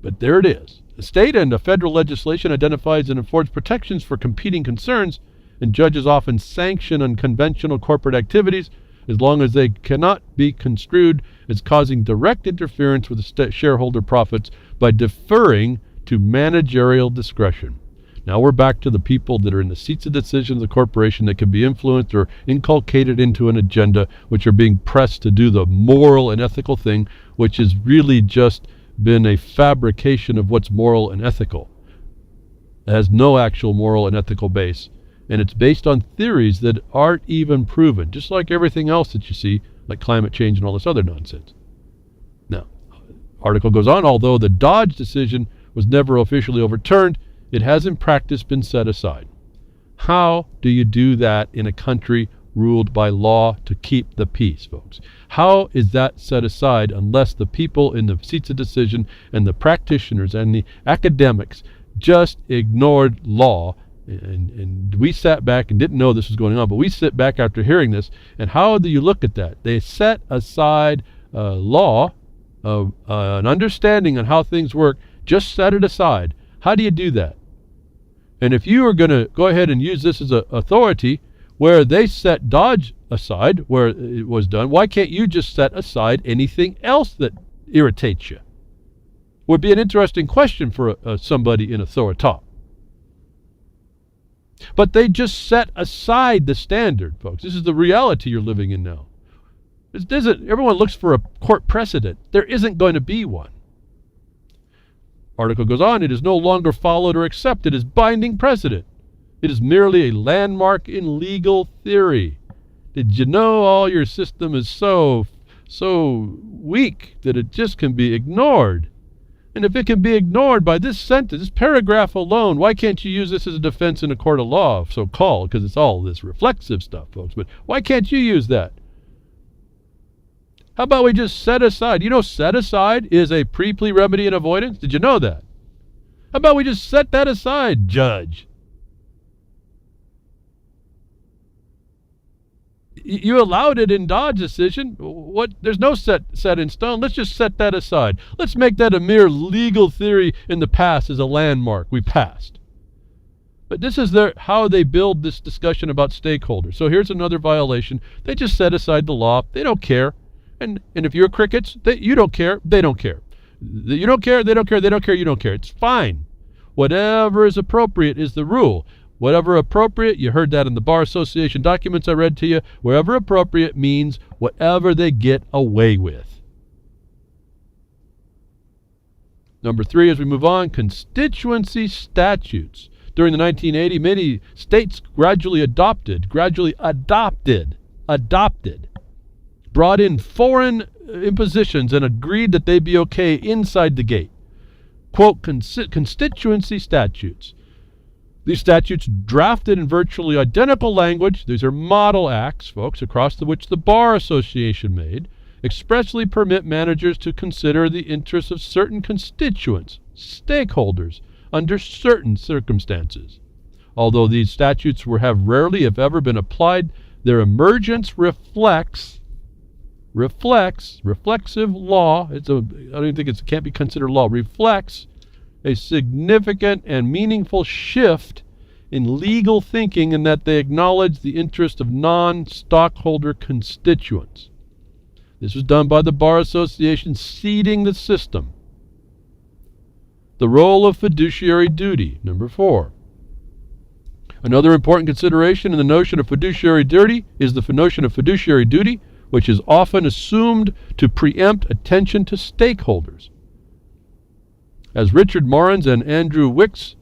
But there it is. The state and the federal legislation identifies and enforces protections for competing concerns, and judges often sanction unconventional corporate activities as long as they cannot be construed as causing direct interference with the shareholder profits by deferring to managerial discretion. Now we're back to the people that are in the seats of decision of the corporation that can be influenced or inculcated into an agenda, which are being pressed to do the moral and ethical thing, which has really just been a fabrication of what's moral and ethical. It has no actual moral and ethical base. And it's based on theories that aren't even proven, just like everything else that you see, like climate change and all this other nonsense. Now, article goes on, although the Dodge decision was never officially overturned, it has in practice been set aside. How do you do that in a country ruled by law to keep the peace, folks? How is that set aside unless the people in the seats of decision and the practitioners and the academics just ignored law? And we sat back and didn't know this was going on, but we sit back after hearing this, and how do you look at that? They set aside law, an understanding on how things work, just set it aside. How do you do that? And if you are going to go ahead and use this as an authority where they set Dodge aside, where it was done, why can't you just set aside anything else that irritates you? Would be an interesting question for somebody in authority. But they just set aside the standard, folks. This is the reality you're living in now. Everyone looks for a court precedent. There isn't going to be one. Article goes on, it is no longer followed or accepted as binding precedent. It is merely a landmark in legal theory. Did you know all your system is so weak that it just can be ignored? And if it can be ignored by this sentence, this paragraph alone, why can't you use this as a defense in a court of law, so-called, because it's all this reflexive stuff, folks. But why can't you use that? How about we just set aside? You know, set aside is a pre-plea remedy and avoidance. Did you know that? How about we just set that aside, judge? You allowed it in Dodge's decision. There's no set in stone. Let's just set that aside. Let's make that a mere legal theory in the past as a landmark. We passed. But this is how they build this discussion about stakeholders. So here's another violation. They just set aside the law. They don't care. And if you're crickets, you don't care. They don't care. You don't care. They don't care. They don't care. You don't care. It's fine. Whatever is appropriate is the rule. Whatever appropriate, you heard that in the Bar Association documents I read to you, wherever appropriate means whatever they get away with. Number 3, as we move on, constituency statutes. During the 1980s, many states gradually adopted, brought in foreign impositions and agreed that they'd be okay inside the gate. Quote, constituency statutes. These statutes, drafted in virtually identical language, these are model acts, folks, across which the Bar Association made, expressly permit managers to consider the interests of certain constituents, stakeholders, under certain circumstances. Although these statutes have rarely, if ever, been applied, their emergence reflects reflexive law, I don't even think it can't be considered law, reflects a significant and meaningful shift in legal thinking in that they acknowledge the interest of non-stockholder constituents. This was done by the Bar Association seeding the system. The role of fiduciary duty, number 4. Another important consideration in the notion of fiduciary duty is the notion of fiduciary duty, which is often assumed to preempt attention to stakeholders. As Richard Morins and Andrew Wicks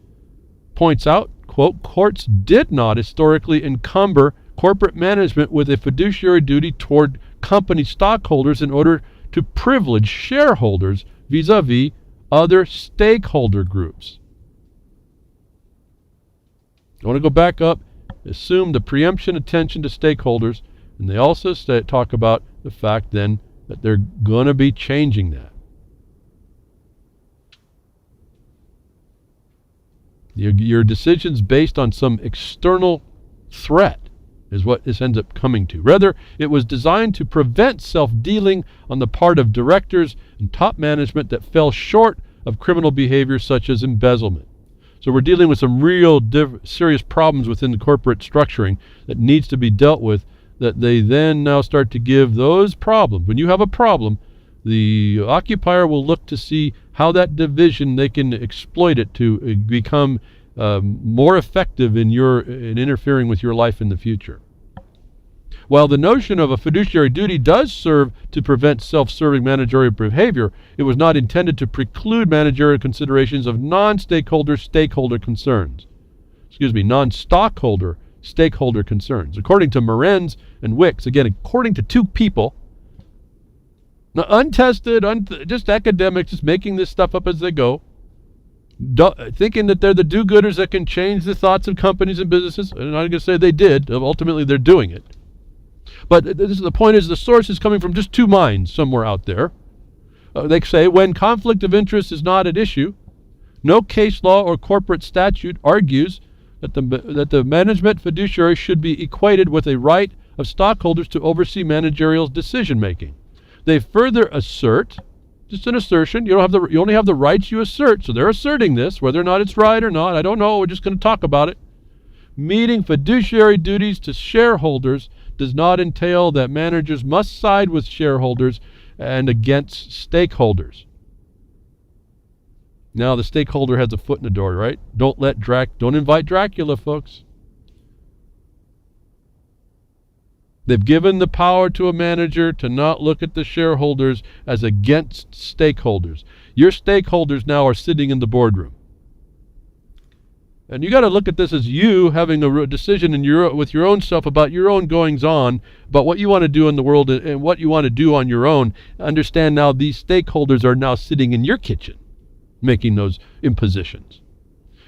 points out, quote, courts did not historically encumber corporate management with a fiduciary duty toward company stockholders in order to privilege shareholders vis-a-vis other stakeholder groups. I want to go back up, assume the preemption attention to stakeholders, and they also talk about the fact then that they're going to be changing that. Your decisions based on some external threat is what this ends up coming to. Rather, it was designed to prevent self-dealing on the part of directors and top management that fell short of criminal behavior such as embezzlement. So we're dealing with some real serious problems within the corporate structuring that needs to be dealt with, that they then now start to give those problems. When you have a problem, the occupier will look to see how that division, they can exploit it to become more effective in interfering with your life in the future. While the notion of a fiduciary duty does serve to prevent self-serving managerial behavior, it was not intended to preclude managerial considerations of non-stockholder concerns. According to Morins and Wicks, again, according to two people, now, untested, just academics, just making this stuff up as they go, thinking that they're the do-gooders that can change the thoughts of companies and businesses. And I'm not going to say they did. Ultimately, they're doing it. But the point is the source is coming from just two minds somewhere out there. They say when conflict of interest is not at issue, no case law or corporate statute argues that the management fiduciary should be equated with a right of stockholders to oversee managerial decision-making. They further assert, just an assertion, you only have the rights you assert, so they're asserting this, whether or not it's right or not, I don't know, we're just going to talk about it. Meeting fiduciary duties to shareholders does not entail that managers must side with shareholders and against stakeholders. Now the stakeholder has a foot in the door, right? Don't invite Dracula, folks. They've given the power to a manager to not look at the shareholders as against stakeholders. Your stakeholders now are sitting in the boardroom. And you got to look at this as you having a decision with your own self about your own goings-on, about what you want to do in the world and what you want to do on your own. Understand now these stakeholders are now sitting in your kitchen making those impositions.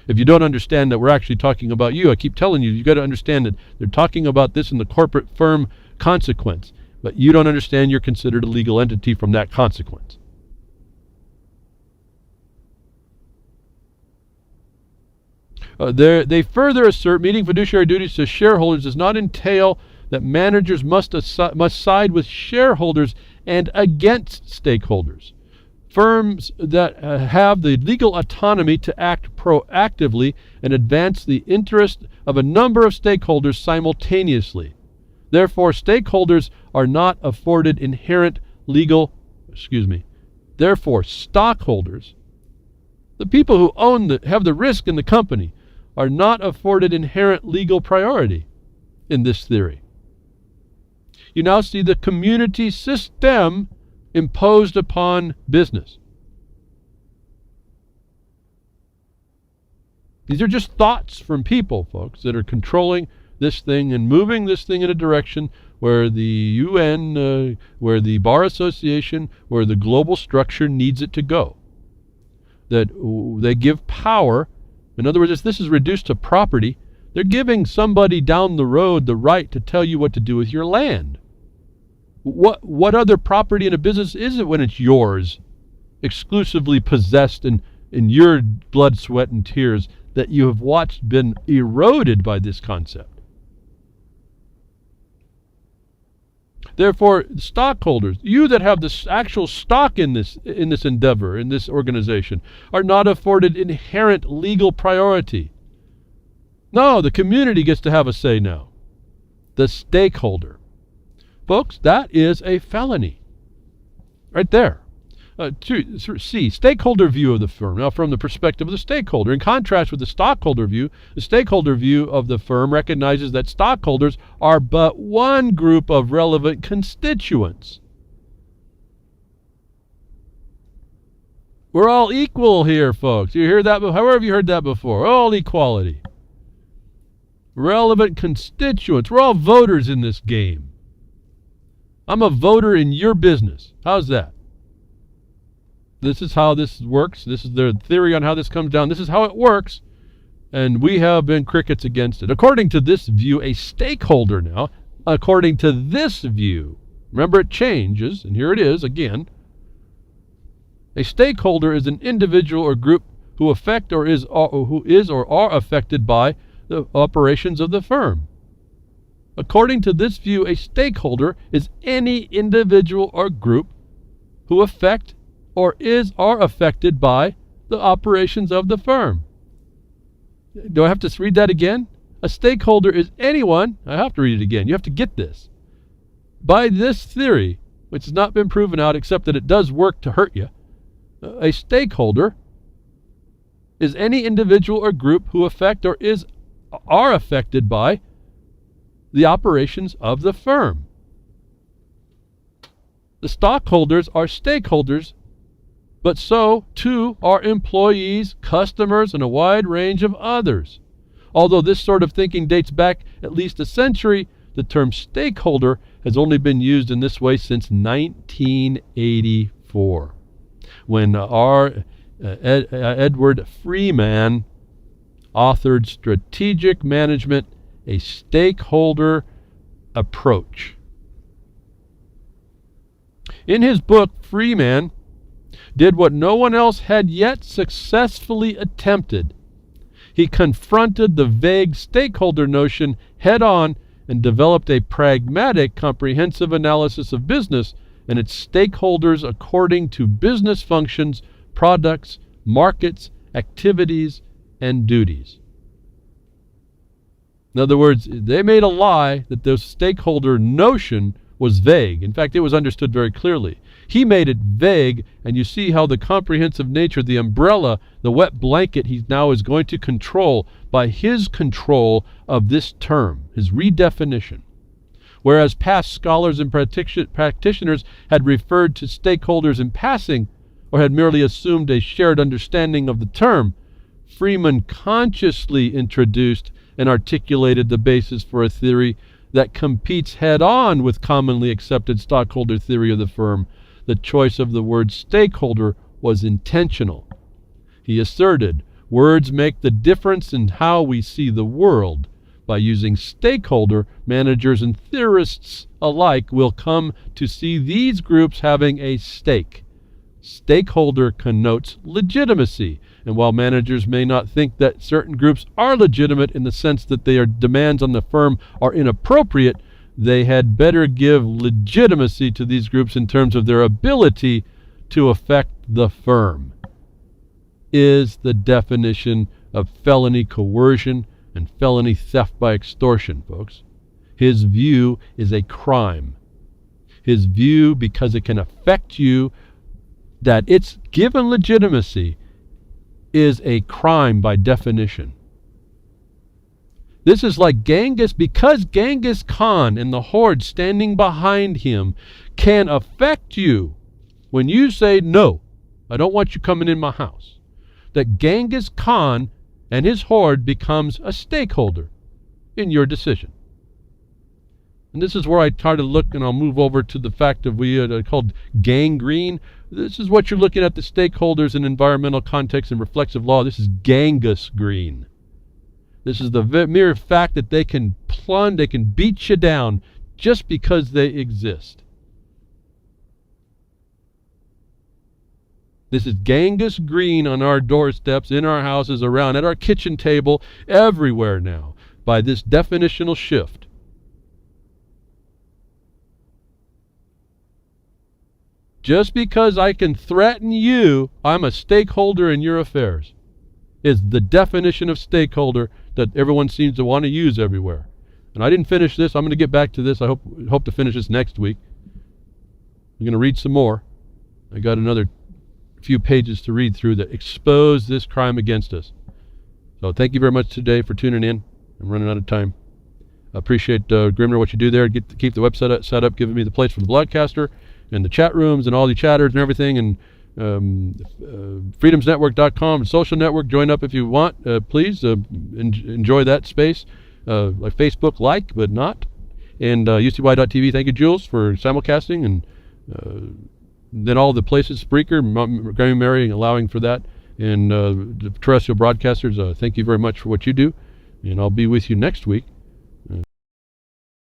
If you don't understand that we're actually talking about you, I keep telling you, you got to understand that they're talking about this in the corporate firm consequence, but you don't understand you're considered a legal entity from that consequence. They further assert meeting fiduciary duties to shareholders does not entail that managers must side with shareholders and against stakeholders. Firms that have the legal autonomy to act proactively and advance the interest of a number of stakeholders simultaneously. Therefore, stakeholders are not afforded Therefore, stockholders, the people who have the risk in the company, are not afforded inherent legal priority in this theory. You now see the community system imposed upon business. These are just thoughts from people, folks, that are controlling this thing and moving this thing in a direction where the UN, where the Bar Association, where the global structure needs it to go. That they give power. In other words, if this is reduced to property, they're giving somebody down the road the right to tell you what to do with your land. What other property in a business is it when it's yours, exclusively possessed in your blood, sweat, and tears that you have watched been eroded by this concept? Therefore, stockholders, you that have this actual stock in this endeavor, in this organization, are not afforded inherent legal priority. No, the community gets to have a say now. The stakeholder. Folks, that is a felony. Right there. C, stakeholder view of the firm. Now, from the perspective of the stakeholder, in contrast with the stockholder view, the stakeholder view of the firm recognizes that stockholders are but one group of relevant constituents. We're all equal here, folks. You hear that? However have you heard that before? All equality. Relevant constituents. We're all voters in this game. I'm a voter in your business. How's that? This is how this works. This is their theory on how this comes down. This is how it works. And we have been crickets against it. According to this view, a stakeholder now, according to this view, remember it changes, and here it is again. A stakeholder is an individual or group who affect or is or are affected by the operations of the firm. According to this view, a stakeholder is any individual or group who affect or are affected by the operations of the firm. Do I have to read that again? A stakeholder is anyone, I have to read it again, you have to get this. By this theory, which has not been proven out except that it does work to hurt you, a stakeholder is any individual or group who affect or are affected by the operations of the firm. The stockholders are stakeholders, but so, too, are employees, customers, and a wide range of others. Although this sort of thinking dates back at least a century, the term stakeholder has only been used in this way since 1984, when Edward Freeman authored Strategic Management, a Stakeholder Approach. In his book, Freeman did what no one else had yet successfully attempted. He confronted the vague stakeholder notion head-on and developed a pragmatic, comprehensive analysis of business and its stakeholders according to business functions, products, markets, activities, and duties. In other words, they made a lie that the stakeholder notion was vague. In fact, it was understood very clearly. He made it vague, and you see how the comprehensive nature, the umbrella, the wet blanket he now is going to control by his control of this term, his redefinition. Whereas past scholars and practitioners had referred to stakeholders in passing or had merely assumed a shared understanding of the term, Freeman consciously introduced and articulated the basis for a theory that competes head-on with commonly accepted stockholder theory of the firm. The choice of the word stakeholder was intentional. He asserted, words make the difference in how we see the world. By using stakeholder, managers and theorists alike will come to see these groups having a stake. Stakeholder connotes legitimacy, and while managers may not think that certain groups are legitimate in the sense that their demands on the firm are inappropriate, they had better give legitimacy to these groups in terms of their ability to affect the firm. Is the definition of felony coercion and felony theft by extortion, folks. His view is a crime. His view, because it can affect you, that it's given legitimacy, is a crime by definition. This is like because Genghis Khan and the horde standing behind him can affect you when you say, no, I don't want you coming in my house. That Genghis Khan and his horde becomes a stakeholder in your decision. And this is where I try to look, and I'll move over to the fact of called GangGreen. This is what you're looking at, the stakeholders in environmental context and reflexive law. This is Genghis Green. This is the mere fact that they can beat you down just because they exist. This is Genghis Green on our doorsteps, in our houses, around, at our kitchen table, everywhere now, by this definitional shift. Just because I can threaten you, I'm a stakeholder in your affairs. Is the definition of stakeholder that everyone seems to want to use everywhere. And I didn't finish this. I'm going to get back to this. I hope to finish this next week. I'm going to read some more. I got another few pages to read through that expose this crime against us. So thank you very much today for tuning in. I'm running out of time. I appreciate Grimner, what you do there. Keep the website set up, giving me the place for the broadcaster and the chat rooms and all the chatters and everything. And freedomsnetwork.com and social network. Join up if you want. Please enjoy that space. Like Facebook, but not. And UCY.tv. Thank you, Jules, for simulcasting. And then all the places, Spreaker, Montgomery Mary, allowing for that. And the terrestrial broadcasters, thank you very much for what you do. And I'll be with you next week